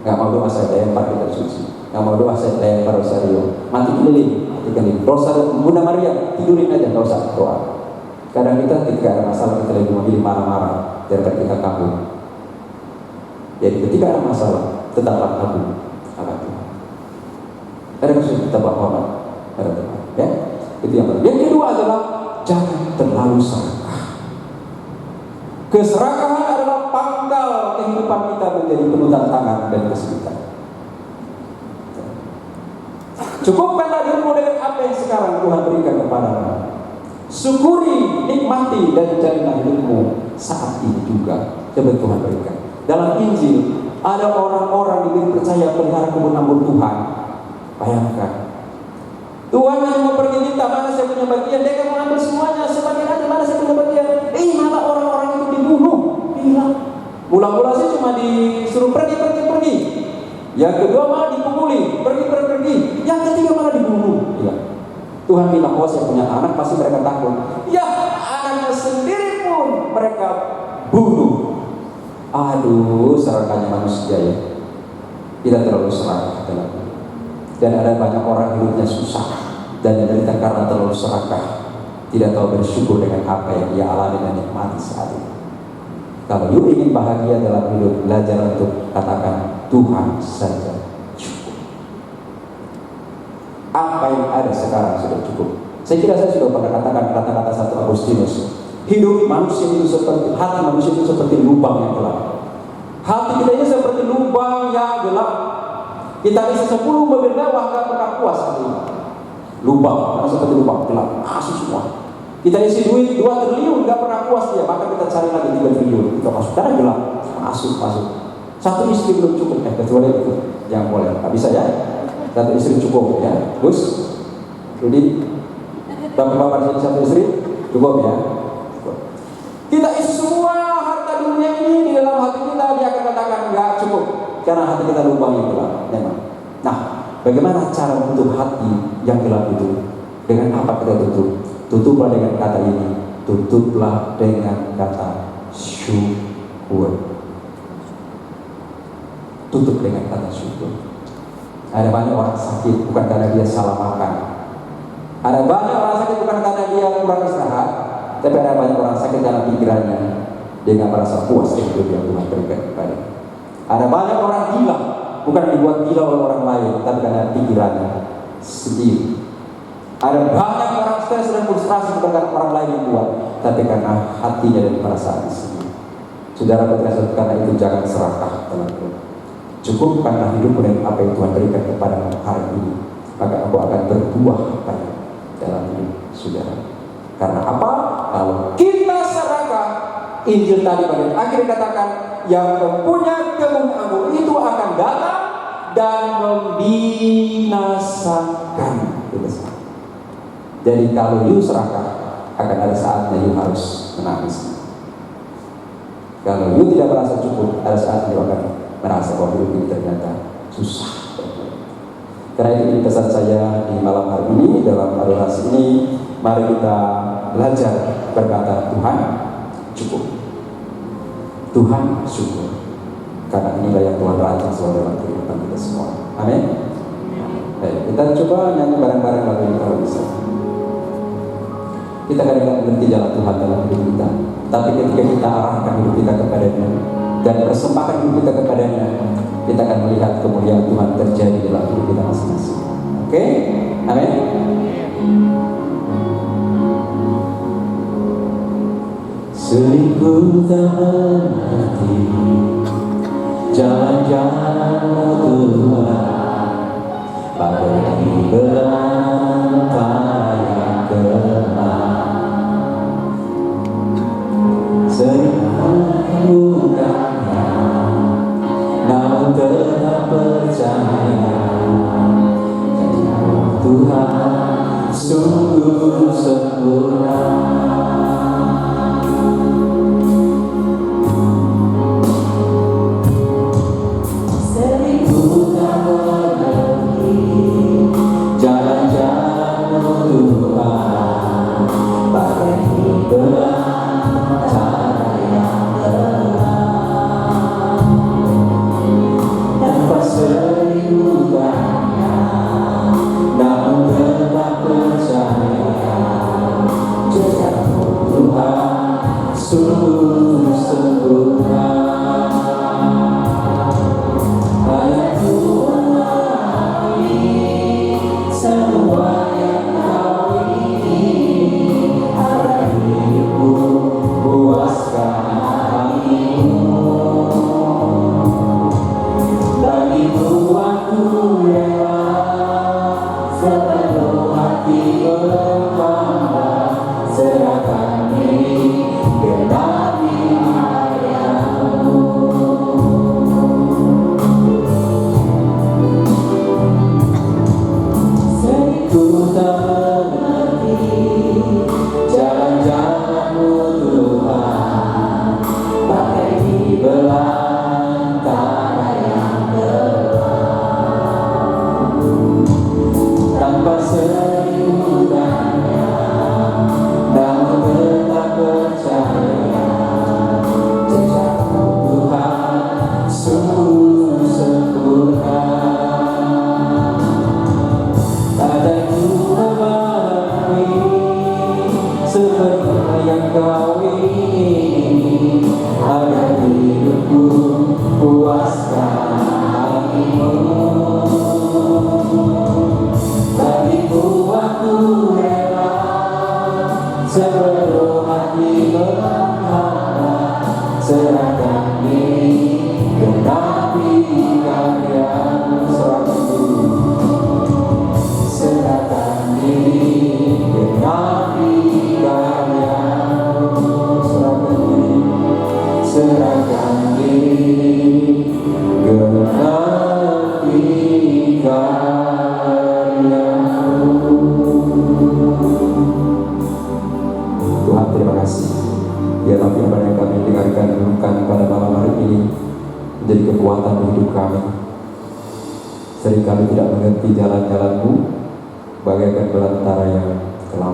Gak mau doa saya lempar kita suci, gak mau doa saya lempar rosario, mati keliling, rosario Bunda Maria tidurin aja, gak usah doa. Kadang kita ketika ada masalah kita lebih memilih marah-marah daripada kita kabur. Jadi ketika ada masalah tetaplah kabur akan Tuhan. Ada maksud kita hormat ada Tuhan. Ya, itu yang pertama. Yang kedua adalah jangan terlalu serakah. Keserakahan adalah pangkal kehidupan kita menjadi penuh tantangan dan kesulitan. Cukupkanlah dirimu dengan apa yang sekarang Tuhan berikan kepadamu. Syukuri, nikmati dan jadilah hidupmu saat ini juga yang Tuhan berikan. Dalam Injil ada orang-orang diberi percaya pelihara kebun anggur Tuhan. Bayangkan, Tuhan hanya mau pergi minta mana saya punya bagian, dia akan mengambil semuanya, sebagian aja mana saya punya bagian. Malah orang-orang itu dibunuh, hilang. Mula-mula sih cuma disuruh pergi. Yang kedua malah dipukuli, pergi. Yang ketiga malah dibunuh. Ya. Tuhan bilang, oh saya punya anak, pasti mereka takut. Ya, anaknya sendiri pun mereka bunuh. Aduh, serakahnya manusia ya. Kita terlalu serakah dalam hidup. Dan ada banyak orang hidupnya susah dan menderita karena terlalu serakah, tidak tahu bersyukur dengan apa yang dia alami dan nikmati saat ini. Kalau you ingin bahagia dalam hidup, belajar untuk katakan Tuhan saja cukup. Apa yang ada sekarang sudah cukup. Saya kira saya sudah pernah katakan kata-kata Santo Agustinus. Hidup manusia itu seperti, hati manusia itu seperti lubang yang gelap. Hati kita ini seperti lubang yang gelap. Kita isi 10 mobil mewah gak pernah puas hati ini. Lubang, karena seperti lubang gelap, masuk semua. Kita isi duit 2 triliun gak pernah puas dia, maka kita cari lagi 3 triliun. Kita masuk, karena gelap, masuk. Satu istri belum cukup, kecuali itu yang boleh. Gak bisa ya? Satu istri cukup ya, Gus. Jadi bapak-bapak jadi satu istri cukup ya. Kita isi semua harta dunia ini di dalam hati kita, dia akan katakan enggak cukup karena hati kita lubang yang gelap. Memang. Nah, bagaimana cara menutup hati yang gelap itu? Dengan apa kita tutup? Tutuplah dengan kata ini. Tutuplah dengan kata syukur. Tutup dengan kata syukur. Ada banyak orang sakit bukan karena dia salah makan. Ada banyak orang sakit bukan karena dia kurang istirahat. Tapi ada banyak orang sakit dalam pikirannya, dia nggak merasa puas dengan hidup yang Tuhan berikan kepada. Ada banyak orang gila, bukan dibuat gila oleh orang lain, tapi karena pikirannya sendiri. Ada banyak orang stres dan frustrasi bukan karena orang lain yang buat, tapi karena hatinya dan perasaan sendiri. Saudara berkata karena itu jangan serakah dalam hidup. Cukupkanlah hidupmu dengan apa yang Tuhan berikan kepada hari ini, maka aku akan berbuah banyak dalam hidup saudara. Karena apa? Kalau kita serakah, Injil tadi bagian akhir katakan, yang mempunyai kebun anggur itu akan datang dan membinasakan. Jadi kalau you serakah, akan ada saatnya you harus menangis. Kalau you tidak merasa cukup, ada saatnya you akan merasa bahwa hidup ini ternyata susah. Karena itu pesan saya di malam hari ini, dalam adorasi ini, mari kita belajar berkata Tuhan cukup. Tuhan syukur. Karena inilah yang Tuhan rancang dalam kehidupan kita semua. Amin. Baik, kita coba nyanyi bareng-bareng lagu ini kalau bisa. Kita kadang-kadang mengerti jalan Tuhan dalam hidup kita, tapi ketika kita arahkan hidup kita kepadanya dan persembahkan hidup kita kepadanya, kita akan melihat kemuliaan Tuhan terjadi dalam hidup kita masing-masing. Oke? Amin. Selingkuh tak mengerti jalan-jalan-Mu Tuhan, bagai belantara yang gelap. Sering bukannya, namun tetap percaya, Tuhan sungguh sempurna. Sering ku tak mengerti jalan-jalan-Mu Tuhan, bagai belantara yang gelap. Tanpa seribukannya, namun tetap percaya, jejak-Mu Tuhan sungguh sempurna. Hanya ku memahami semua yang Kau ingini, agar hidupku puaskan hati-Mu. Bagimu aku rela sepenuh hati berpandang, serahkan diri genapi karya-Mu. Sering ku tak mengerti jalan-jalan-Mu Tuhan, bagai di belantara yang gelap. Tanpa seribukannya, namun tetap percaya, jejak-Mu Tuhan sungguh sempurna. Kadang ku memahami sepenuhnya yang Kau ingini, agar hidupku puaskan hati-Mu. Bagimu aku rela sepenuh hati berpandang, serahkan diri genapi karya-Mu. Serahkan diri genapi karya-Mu. Serahkan diri genapi karya-Mu. Tuhan, terima kasih. Biarlah firman yang kami dengarkan renungkan pada malam hari ini menjadi kekuatan hidup kami. Sering kami tidak mengerti jalan-jalan-Mu, bagaikan belantara yang gelap.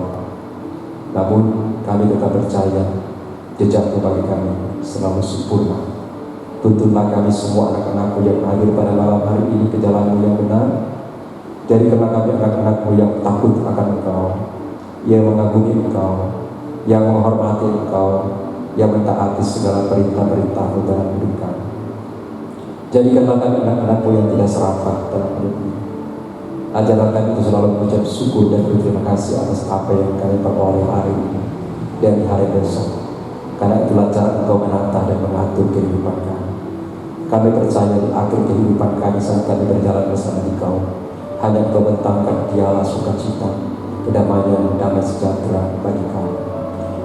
Namun kami tetap percaya jejak-Mu bagi kami selalu sempurna. Tuntunlah kami semua anak-anak-Mu yang hadir pada malam hari ini ke jalan-Mu yang benar. Jadikanlah kami anak-anak-Mu yang takut akan Engkau, yang mengagumi Engkau, yang menghormati Engkau, yang mentaati segala perintah-perintah-Mu dalam hidup kami. Jadikanlah kami anak-anak-Mu yang tidak serakah dalam hidup ini. Ajarlah kami untuk selalu mengucap syukur dan berterima kasih atas apa yang kami peroleh hari ini dan di hari besok. Karena itulah cara Engkau menatah dan mengatur kehidupan kami. Kami percaya di akhir kehidupan kami saat kami berjalan bersama Engkau, hanya Engkau bentangkan dialah sukacita, kedamaian, damai sejahtera bagi kami.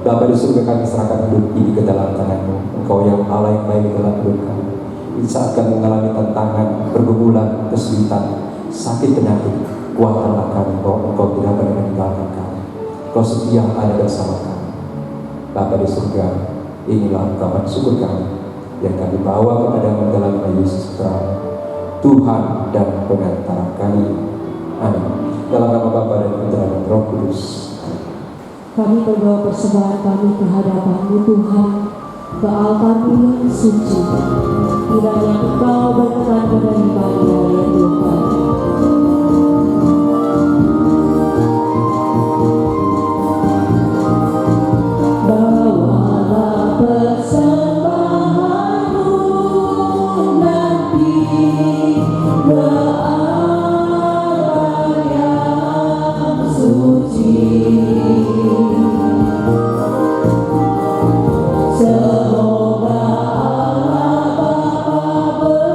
Bapa di surga, kami serahkan hidup ini ke dalam tangan-Mu. Engkau yang Allah yang baik dalam hidup kami. Di saat kami mengalami tantangan, pergumulan, kesulitan, sakit, penyakit, kuatkanlah kami bahwa Engkau tidak akan meninggalkan kami. Engkau setia ada bersama kami. Bapa di surga, inilah ungkapan syukur kami yang kami bawa kepada-Mu dalam nama Yesus Kristus, Tuhan dan Pengantara kami. Amin. Dalam nama Bapa dan Putra dan Roh Kudus. Kami berdoa persembahan kami ke hadapan-Mu Tuhan, ke altar-Mu yang suci. Kiranya Engkau berkenan menerima ya Tuhan. Bawalah persembahan-Mu nanti ke altar yang suci. Semoga Allah Bapa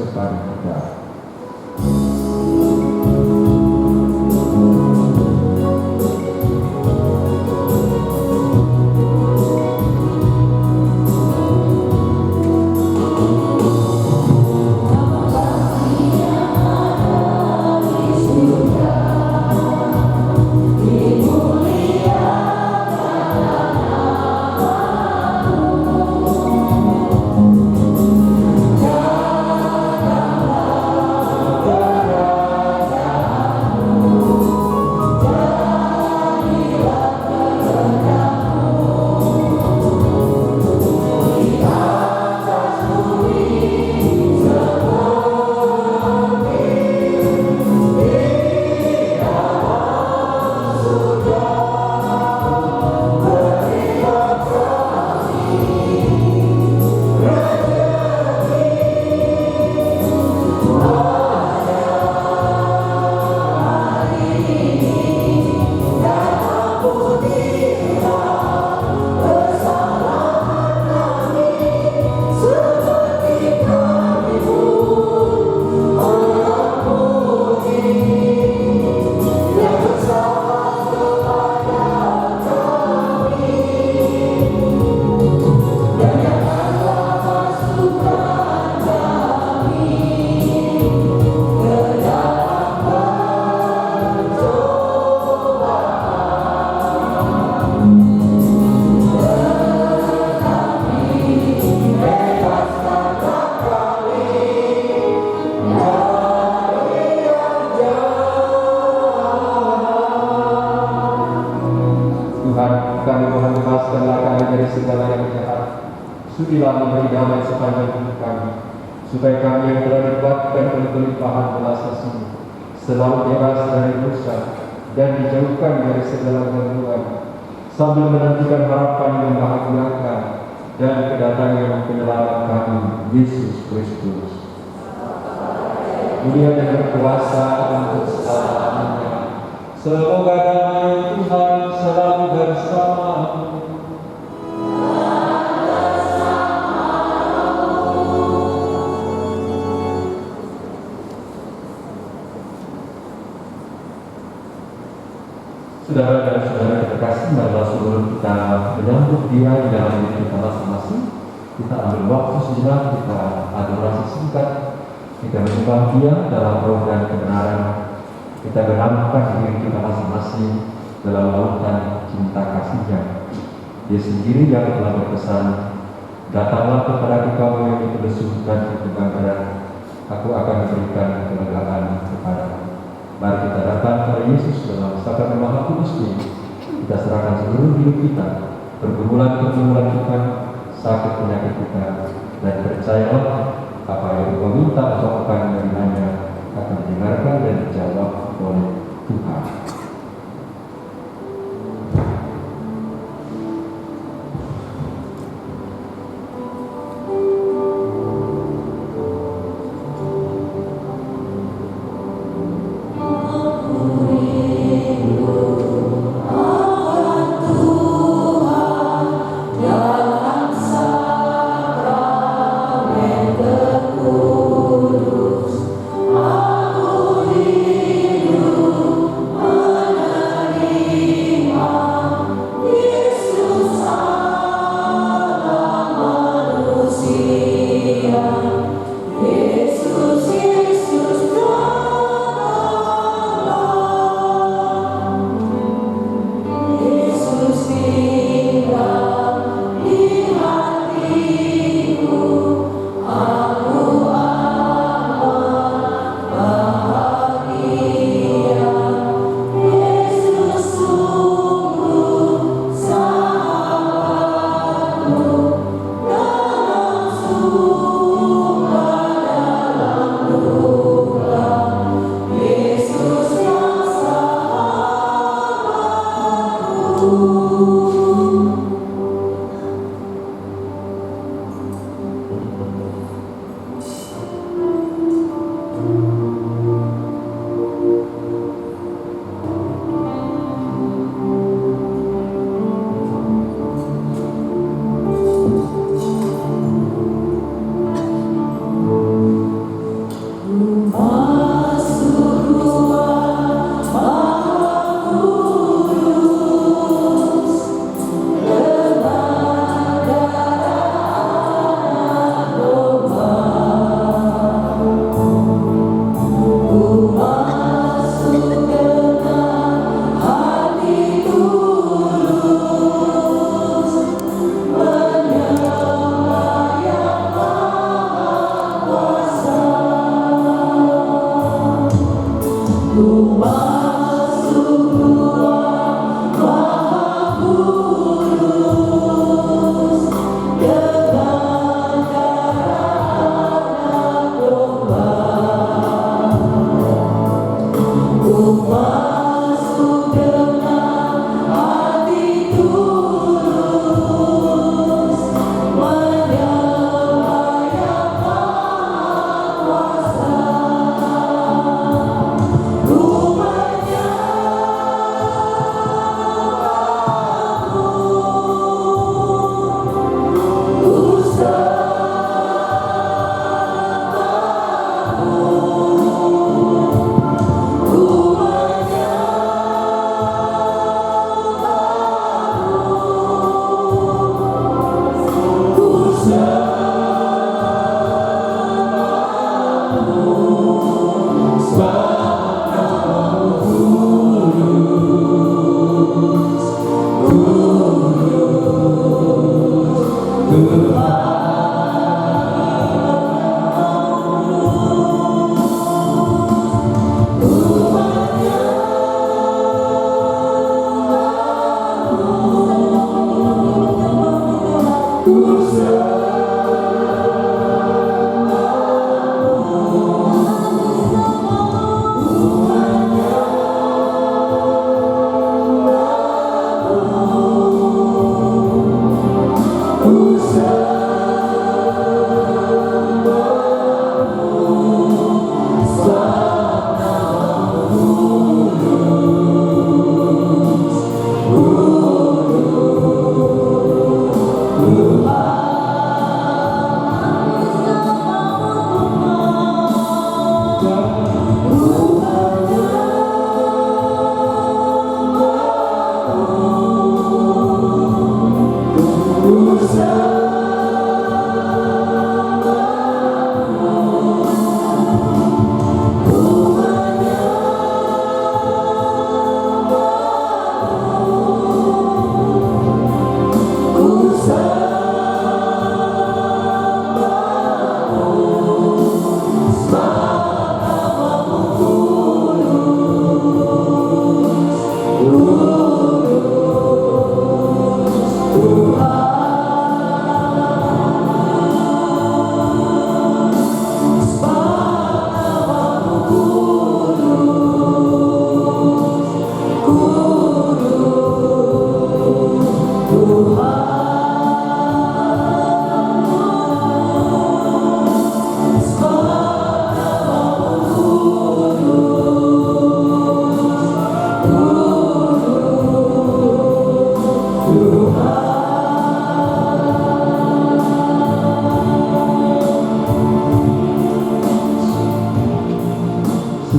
kepada kita. Sudilah memberi damai sepanjang hidup kami, supaya kami yang telah dikuatkan oleh kelimpahan belas kasih selalu bebas dari dosa dan dijauhkan dari segala gangguan, sambil menantikan harapan yang membahagiakan dan kedatangan penyelamat kami, Yesus Kristus. Mulia dan berkuasa untuk selamanya. Semoga damai Tuhan selalu bersamamu. Saudara dan saudara terkasih, marilah sebelum kita menyambut Dia di dalam hidup kita masing-masing, kita ambil waktu sejenak, kita adorasi singkat, kita menyembah Dia dalam roh dan kebenaran, kita berhamkan diri kita masing-masing dalam lautan cinta kasih-Nya. Dia sendiri yang telah berpesan, datanglah kepada kamu yang terlesu dan kebanggaan, aku akan berikan kelegaan kepadamu. Mari kita datang kepada Yesus dalam sakramen Maha Kudus ini. Kita serahkan seluruh hidup kita, pergumulan-pergumulan kita, sakit penyakit kita, dan percayalah apa yang Engkau minta atau akan menerimanya akan didengarkan dan dijawab oleh Tuhan. Dalam sakramen berkuah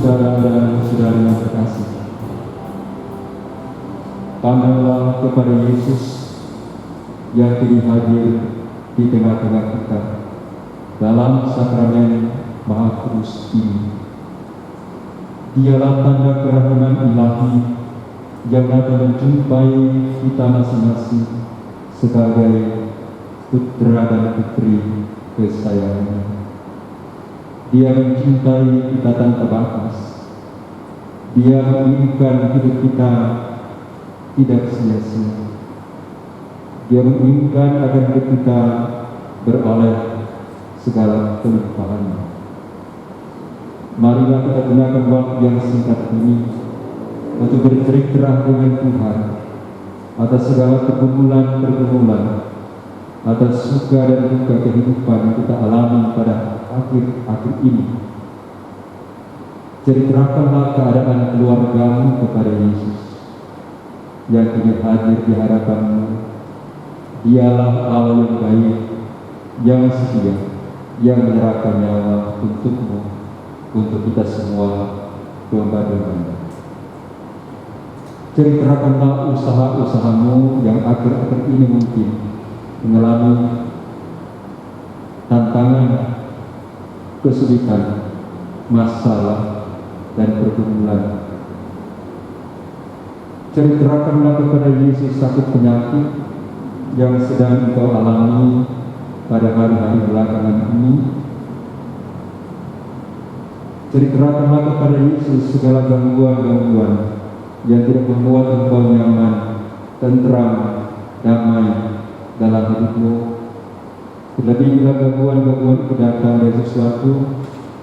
saudara dan saudari yang terkasih, pandanglah kepada Yesus yang kini hadir di tengah-tengah kita dalam sakramen Maha Kudus ini. Dialah tanda kerahiman ilahi yang datang menjumpai kita masing-masing sebagai putra dan putri kesayangannya. Dia mencintai kita tanpa batas. Dia menginginkan hidup kita tidak sia-sia. Dia menginginkan agar hidup kita beroleh segala kelimpahannya. Marilah kita gunakan waktu yang singkat ini untuk bercerita dengan Tuhan atas segala pergumulan, atas suka dan duka kehidupan yang kita alami pada akhir-akhir ini. Ceritakanlah keadaan keluargamu kepada Yesus yang kini hadir di hadapanmu. Dialah Allah yang baik, yang setia, yang menyerahkan nyawa untukmu, untuk kita semua domba-dombanya. Ceritakanlah usaha-usahamu yang akhir-akhir ini mungkin mengalami tantangan, kesulitan, masalah, dan pergumulan. Ceritakanlah kepada Yesus sakit penyakit yang sedang engkau alami pada hari-hari belakangan ini. Ceritakanlah kepada Yesus segala gangguan-gangguan yang tidak membuat engkau nyaman, tentram, damai dalam hidupmu. Terlebih bila gangguan-gangguan itu datang dari sesuatu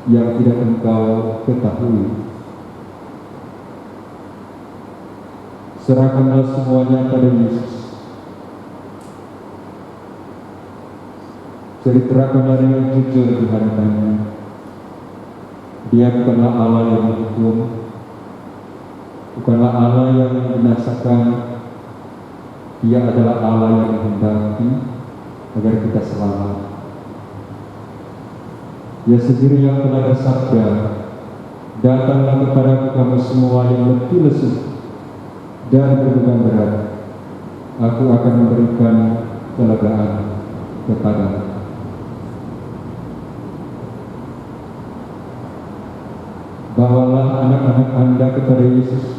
yang tidak engkau ketahui. Serahkanlah semuanya pada Yesus. Ceritakanlah dengan jujur di hadapannya. Dia bukanlah Allah yang menghukum, bukanlah Allah yang membinasakan. Dia adalah Allah yang menghendaki agar kita selamat. Dia sendiri yang telah bersabda, "Datanglah kepadaku kamu semua yang letih lesu dan berbeban berat, aku akan memberikan kelegaan kepadamu." Bawalah anak-anak Anda kepada Yesus.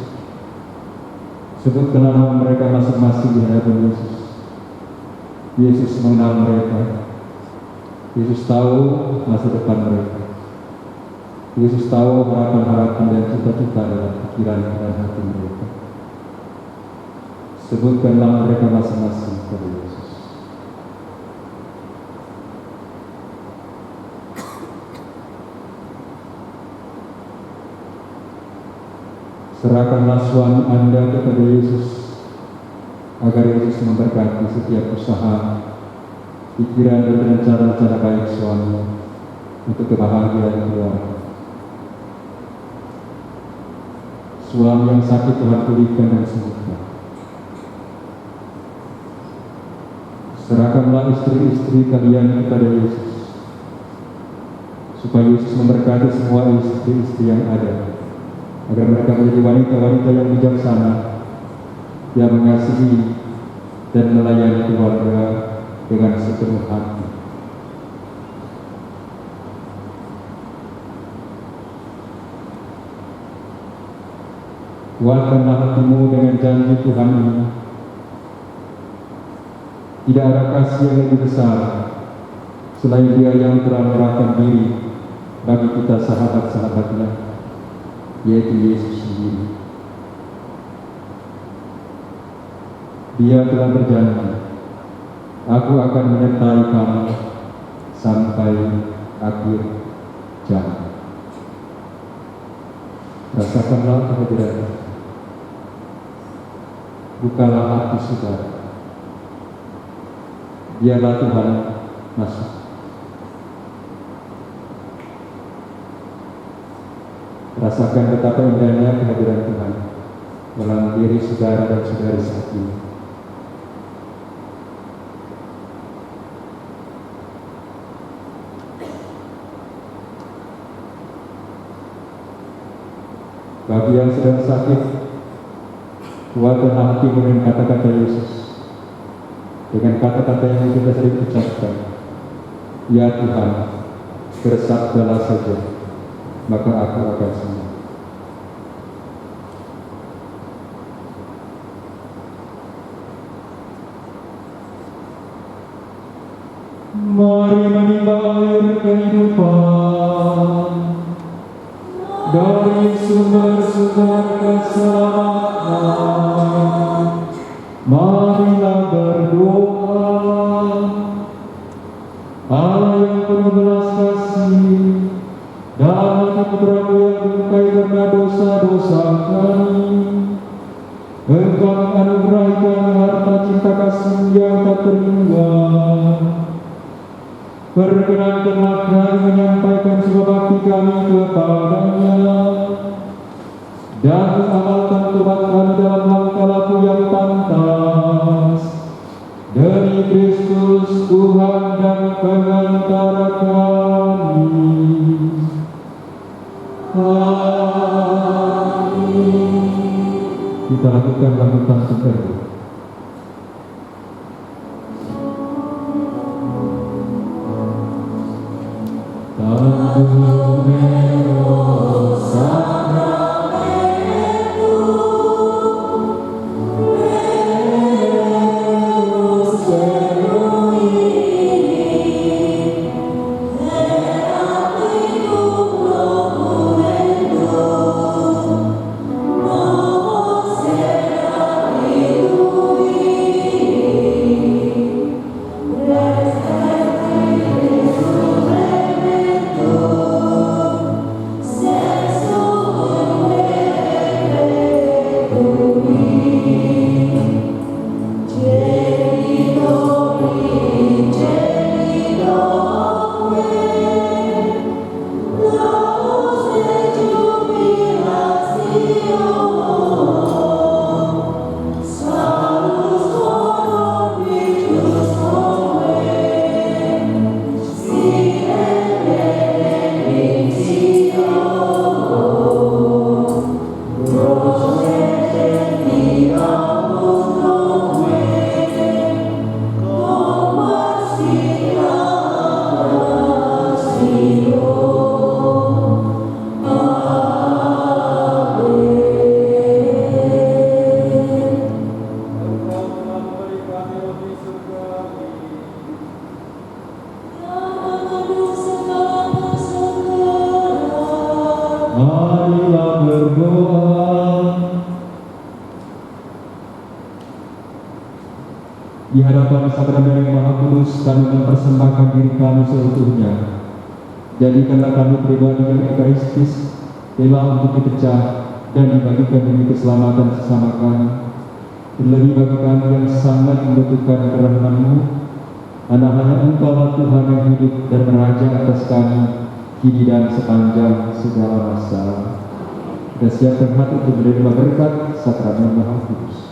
Sebutkanlah nama mereka masing-masing di hadapan Yesus. Yesus mengenal mereka. Yesus tahu masa depan mereka. Yesus tahu harapan-harapan dan cita-cita dalam pikiran dan hati mereka. Sebutkanlah mereka masing-masing kepada Yesus. Serahkanlah suami Anda kepada Yesus, agar Yesus memberkati setiap usaha, pikiran dan rencana-rencana baik suami untuk kebahagiaan keluarga. Suami yang sakit Tuhan pulihkan dan sembuhkan. Serahkanlah istri-istri kalian kepada Yesus, supaya Yesus memberkati semua istri-istri yang ada, agar mereka menjadi wanita-wanita yang bijaksana, yang mengasihi dan melayani keluarga dengan sepenuh hati. Kuatkanlah hatimu dengan janji Tuhan ini. Tidak ada kasih yang lebih besar selain Dia yang telah menyerahkan diri bagi kita sahabat-sahabatnya, yaitu Yesus sendiri. Dia telah berjanji, "Aku akan menyertai kamu sampai akhir zaman." Rasakanlah kehadirannya. Bukalah hati saudara. Biarlah Tuhan masuk. Rasakan betapa indahnya kehadiran Tuhan dalam diri saudara dan saudari saat ini. Bagi yang sedang sakit, kuatkan hati dengan kata-kata Yesus. Dengan kata-kata yang kita sering ucapkan, ya Tuhan, bersabdalah saja, maka aku akan sembuh. Mari menimba air kehidupan dari sumber-sumber keselamatan. Marilah berdoa. Allah yang penuh belas kasih dan hati putramu yang dilukai karena dosa-dosa kami, Engkau menganugerahi kami harta cinta kasih yang tak terhingga. Perkenankanlah kami menyampaikan sebuah bakti kami kepadanya dan mengamalkan tobat kami dalam langkah laku yang pantas demi Kristus Tuhan dan pengantara kami. Amin. Kita lakukan lanjutan berdoa. Marilah berdoa. Di hadapan sakramen yang Maha Kudus, kami mempersembahkan diri kami seutuhnya. Jadikanlah kami pribadi yang ekaristis, rela untuk dipecah dan dibagikan demi keselamatan sesama kami. Terlebih bagi kami yang sangat membutuhkan kerahiman-Mu, karena hanya Engkau Tuhan yang hidup dan meraja atas kami, kini dan sepanjang segala masa. Kita siapkan hati untuk menerima berkat sakramen Maha Kudus.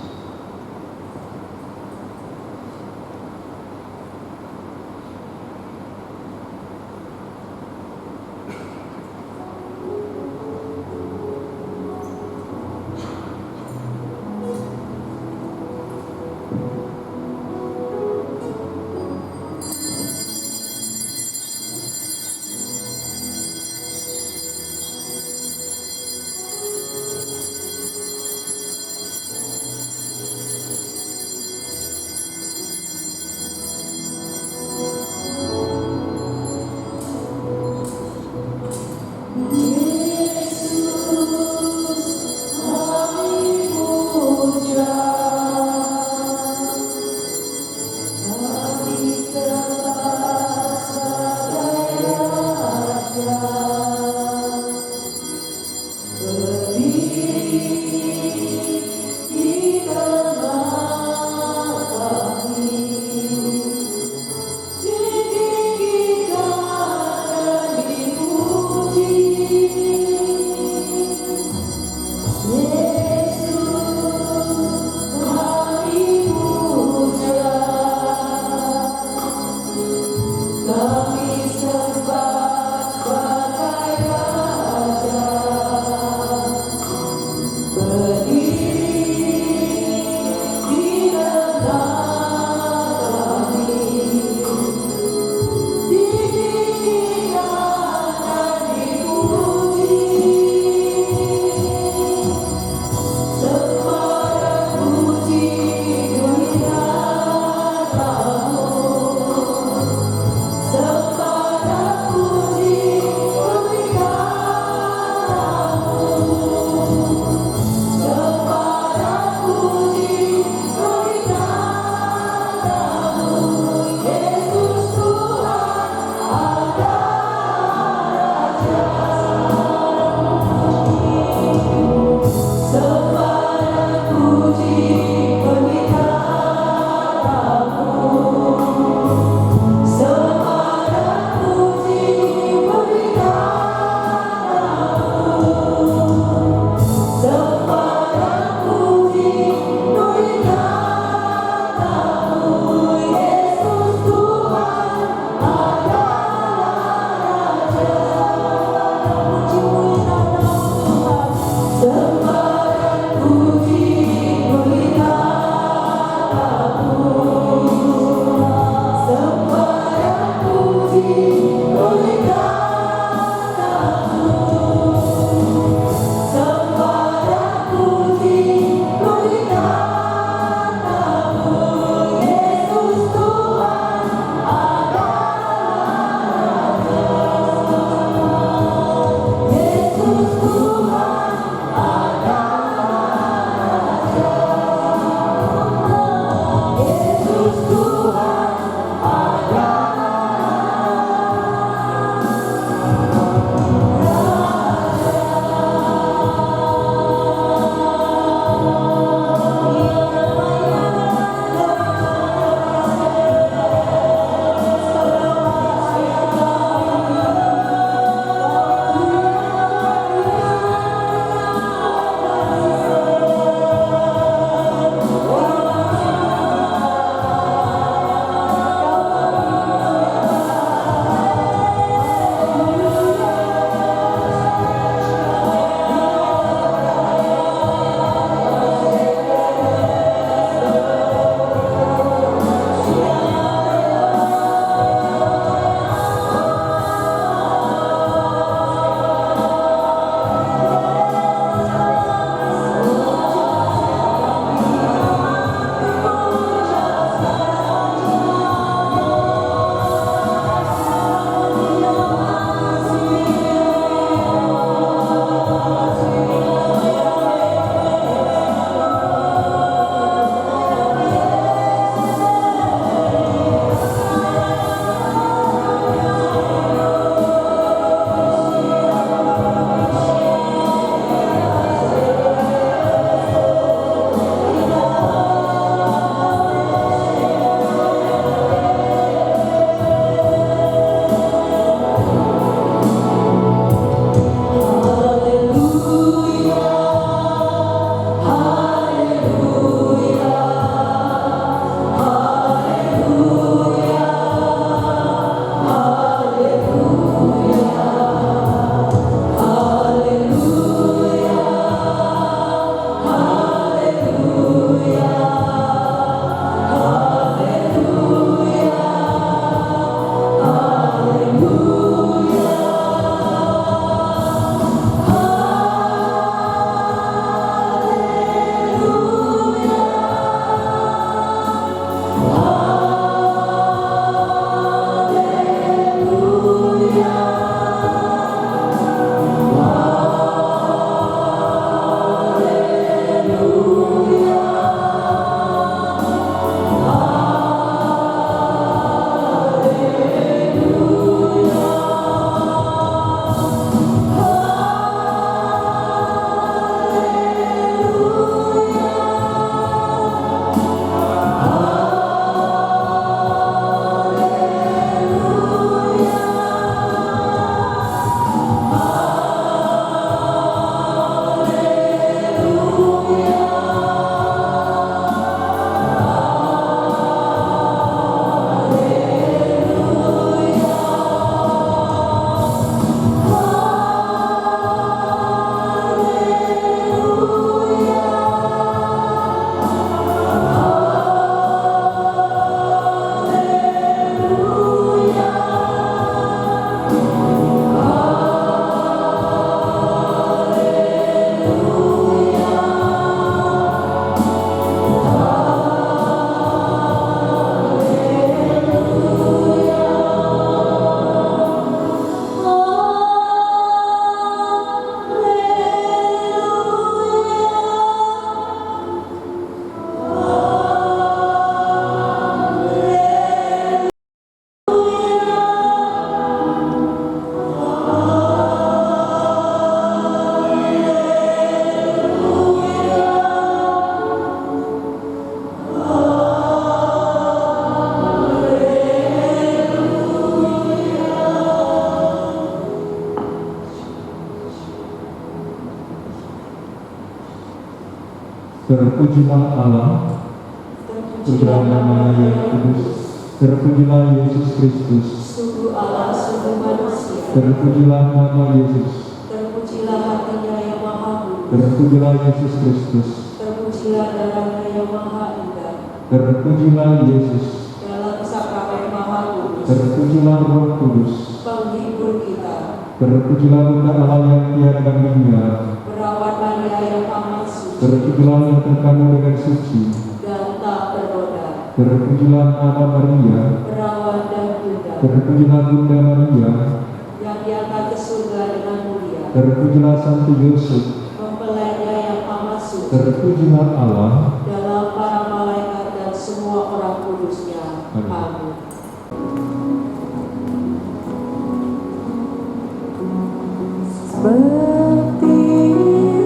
Terpujilah Allah, pujilah nama yang kudus. Terpujilah Yesus Kristus. Sungguh Allah, sungguh manusia. Terpujilah nama Yesus. Terpujilah hatinya yang maha kudus. Terpujilah Yesus Kristus. Terpujilah darahnya yang maha indah. Terpujilah Yesus. Dalam sakramen maha kudus. Terpujilah Roh Kudus. Penghibur kita. Terpujilah Bunda Allah yang tiada bandingnya. Perawat Maria yang amat suci. Terpujilah yang terkandung dengan suci. Dan tak bernoda. Terpujilah nama Maria. Perawan dan Bunda. Terpujilah Bunda Maria. Yang diangkat ke surga dengan mulia. Terpujilah Santo Yusuf. Mempelainya yang amat suci. Terpujilah Allah. Dalam para malaikat dan semua orang kudusnya. Amin. Amin. Seperti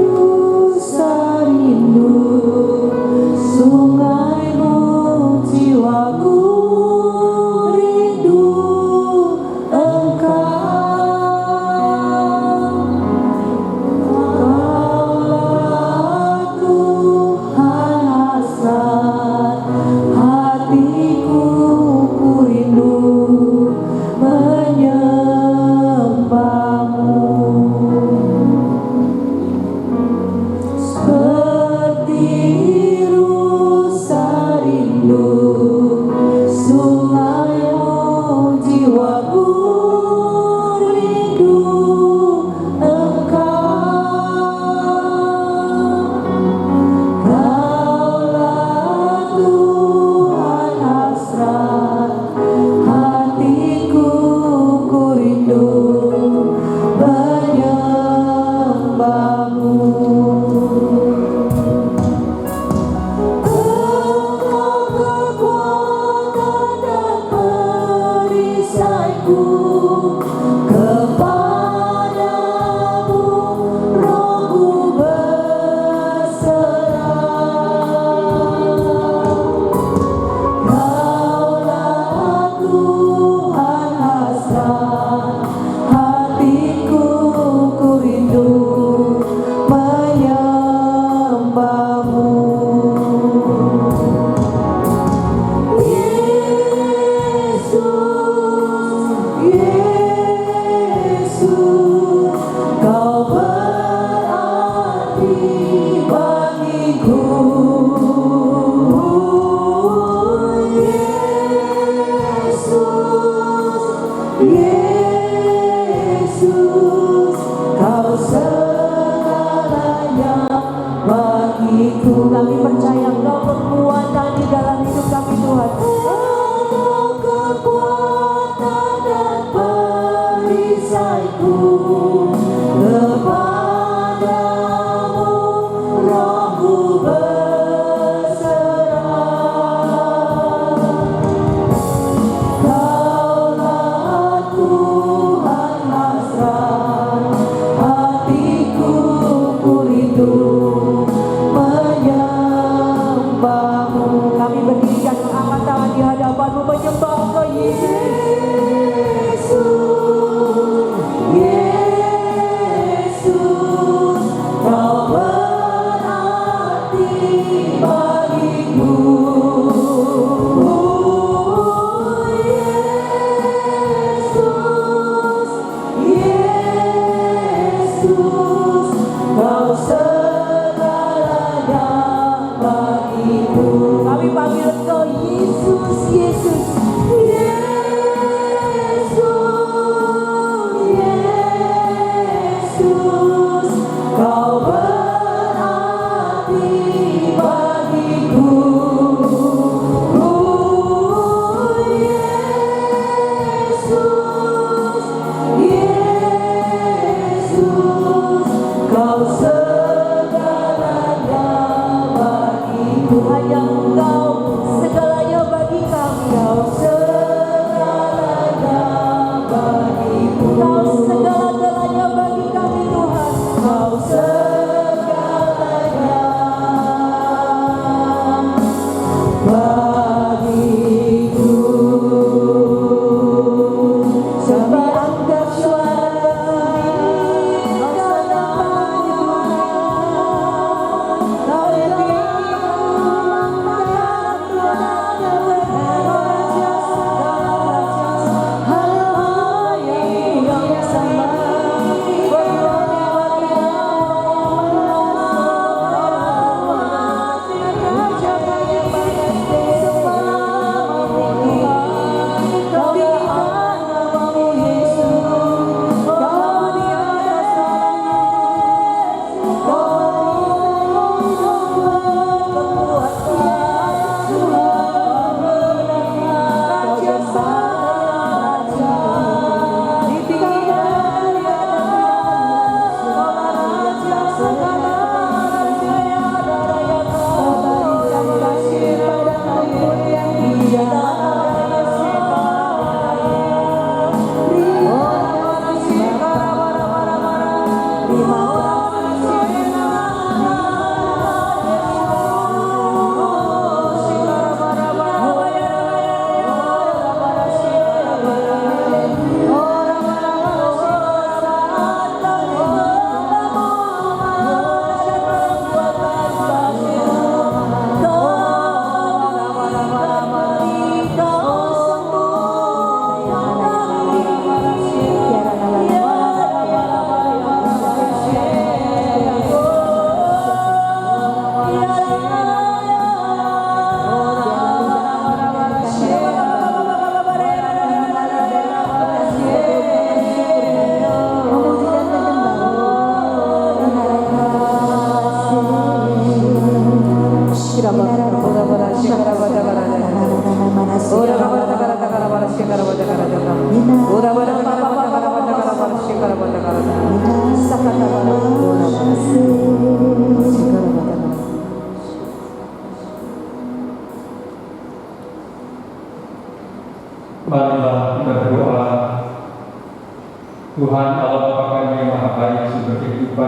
rusa rindu, sungaimu jiwaku rindu Engkau. Kaulah Tuhan hasrat hatiku, ku rindu menyembahmu. Seperti rusa rindu, sungaimu jiwaku rindu Engkau. Kaulah Tuhan hasrat hatiku, ku rindu menyembahmu. Kepadamu rohku berserah. Kaulah Tuhan hasrat hatiku, ku rindu menyembahmu. Yesus, Kau berarti bagiku. Yesus, Kau segalanya bagiku. Kami percaya Engkau kekuatan di dalam hidup kami, Tuhan. Engkau kekuatan dan perisaiku. Kepadamu rohku berserah. Kaulah Tuhan hasrat hatiku, ku rindu menyembahmu. Kami berdiri dan mengangkat tangan di hadapan-Mu menyembah Engkau, Yesus. Yesus, Kau berarti bagiku. Yesus, Kau segalanya bagiku. Kami panggil Engkau Yesus, Yesus. Yesus, Kau berarti bagiku. Yesus, Kau segalanya bagiku. Hanya Engkau segalanya bagi kami. Kau segalanya bagiku. Kau segala-galanya bagi kami, Tuhan. Kau segalanya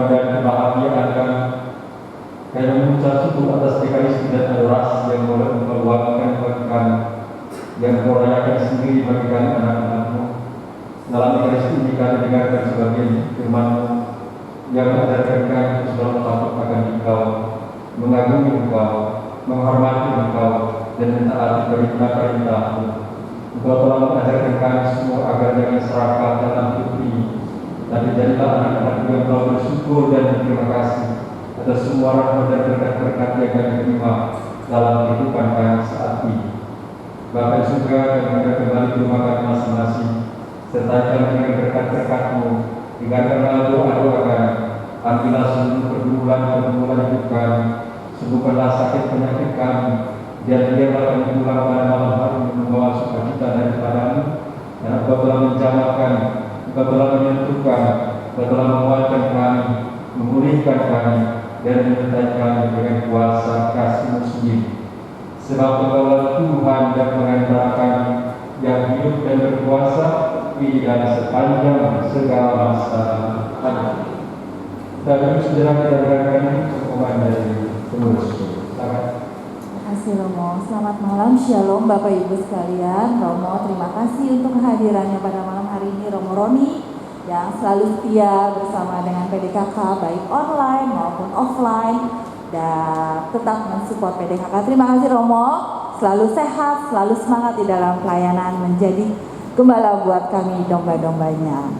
kehidupan dan kebahagiaan kami. Kami mengucap syukur atas Ekaristi dan adorasi yang boleh Engkau luangkan bagi kami, yang Engkau rayakan sendiri bagi kami anak-anak-Mu. Dalam Ekaristi ini kami dengarkan sebagian firman-Mu yang mengajarkan kami untuk selalu takut akan Engkau, mengagumi Engkau, menghormati Engkau, dan mentaati perintah-perintah-Mu. Engkau telah mengajarkan kami semua agar jangan serakah dalam hidup ini, tapi jadilah anak-anak yang telah bersyukur dan berterima kasih atas semua rahmat dan berkat-berkat yang kami terima dalam kehidupan kami saat ini. Bapa di surga, kami akan kembali ke rumah kami masing-masing, sertai kami dengan berkat-berkat-Mu. Dengarkanlah doa-doa kami, ambillah seluruh pergumulan-pergumulan hidup kami, sembuhkanlah sakit penyakit kami, dan biarlah kami pulang pada malam hari membawa sukacita daripada-Mu. Dan Engkau telah menjamah kami, Engkau telah menyentuhkan, Engkau telah menguatkan kami, memulihkan kami, dan menyertai kami dengan kuasa kasih-Mu sendiri. Sebab Engkaulah Tuhan dan Pengantar kami yang hidup dan berkuasa kini dan sepanjang segala masa. Amin. Dan segera kita dengarkan pengumuman dari pengurus. Silakan. Terima kasih Romo. Selamat malam, Shalom Bapak Ibu sekalian. Romo, terima kasih untuk kehadirannya pada malam hari ini. Romo Roni yang selalu setia bersama dengan PDKK baik online maupun offline dan tetap mensupport PDKK. Terima kasih Romo, selalu sehat, selalu semangat di dalam pelayanan menjadi gembala buat kami domba-dombanya.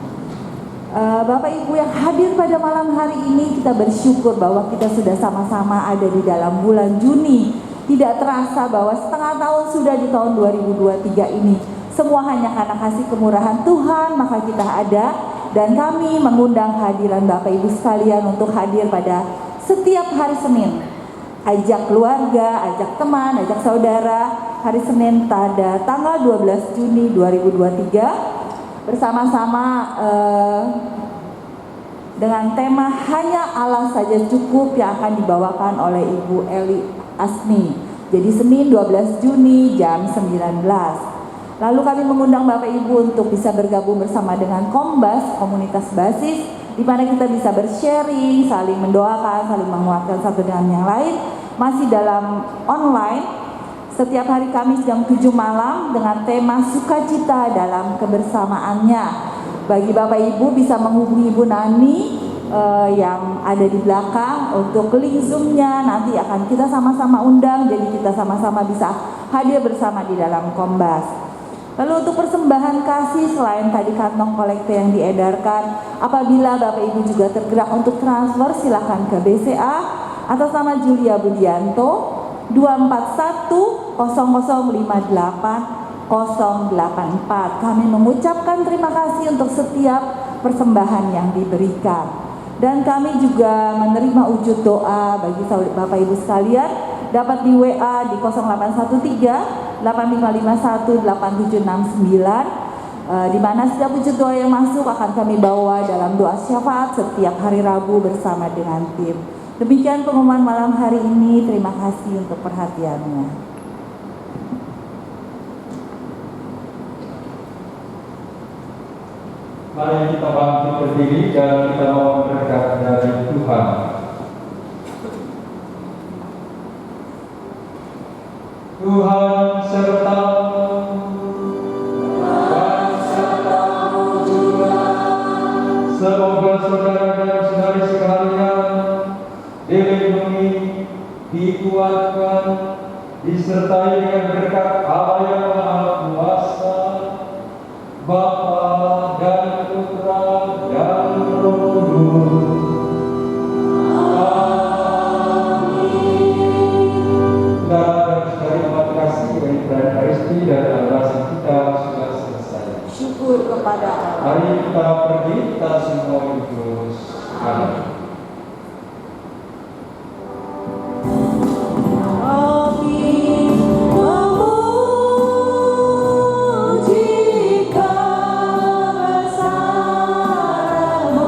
Bapak Ibu yang hadir pada malam hari ini, kita bersyukur bahwa kita sudah sama-sama ada di dalam bulan Juni. Tidak terasa bahwa setengah tahun sudah di tahun 2023 ini. Semua hanya karena kasih kemurahan Tuhan maka kita ada, dan kami mengundang hadiran Bapak Ibu sekalian untuk hadir pada setiap hari Senin. Ajak keluarga, ajak teman, ajak saudara hari Senin pada tanggal 12 Juni 2023 bersama-sama dengan tema Hanya Allah Saja Cukup yang akan dibawakan oleh Ibu Eli Asni. Jadi Senin 12 Juni jam 19. Lalu kami mengundang Bapak Ibu untuk bisa bergabung bersama dengan Kombas, komunitas basis, di mana kita bisa bersharing, saling mendoakan, saling menguatkan satu dengan yang lain. Masih dalam online, setiap hari Kamis jam 7 malam dengan tema sukacita dalam kebersamaannya. Bagi Bapak Ibu bisa menghubungi Ibu Nani yang ada di belakang untuk link Zoom-nya nanti akan kita sama-sama undang, jadi kita sama-sama bisa hadir bersama di dalam Kombas. Lalu untuk persembahan kasih selain tadi kantong kolekte yang diedarkan, apabila Bapak Ibu juga tergerak untuk transfer silakan ke BCA atas nama Julia Budianto 241 0058 084. Kami mengucapkan terima kasih untuk setiap persembahan yang diberikan. Dan kami juga menerima wujud doa bagi Bapak Ibu sekalian dapat di WA di 0813 8551 8769 di mana setiap wujud doa yang masuk akan kami bawa dalam doa syafaat setiap hari Rabu bersama dengan tim. Demikian pengumuman malam hari ini. Terima kasih untuk perhatiannya. Mari kita bangkit berdiri dan kita mohon berkat dari Tuhan. Tuhan sertamu dan sertamu juga. Semoga saudara dan saudari sekalian dilindungi, dikuatkan, disertai dengan berkat Allah yang Maha Kuasa, Bapa dan Putra dan Roh Kudus. Amin. Dan dari terima kasih dari Ekaristi dan adorasi kita sudah selesai. Syukur kepada Allah. Mari kita pergi, kita semua duduk. Amin. Memuji kebesaran-Mu.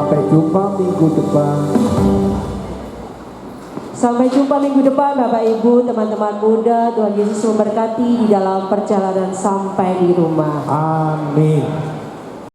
Sampai jumpa minggu depan. Sampai jumpa minggu depan Bapak Ibu, teman-teman muda. Tuhan Yesus memberkati di dalam perjalanan sampai di rumah. Amin.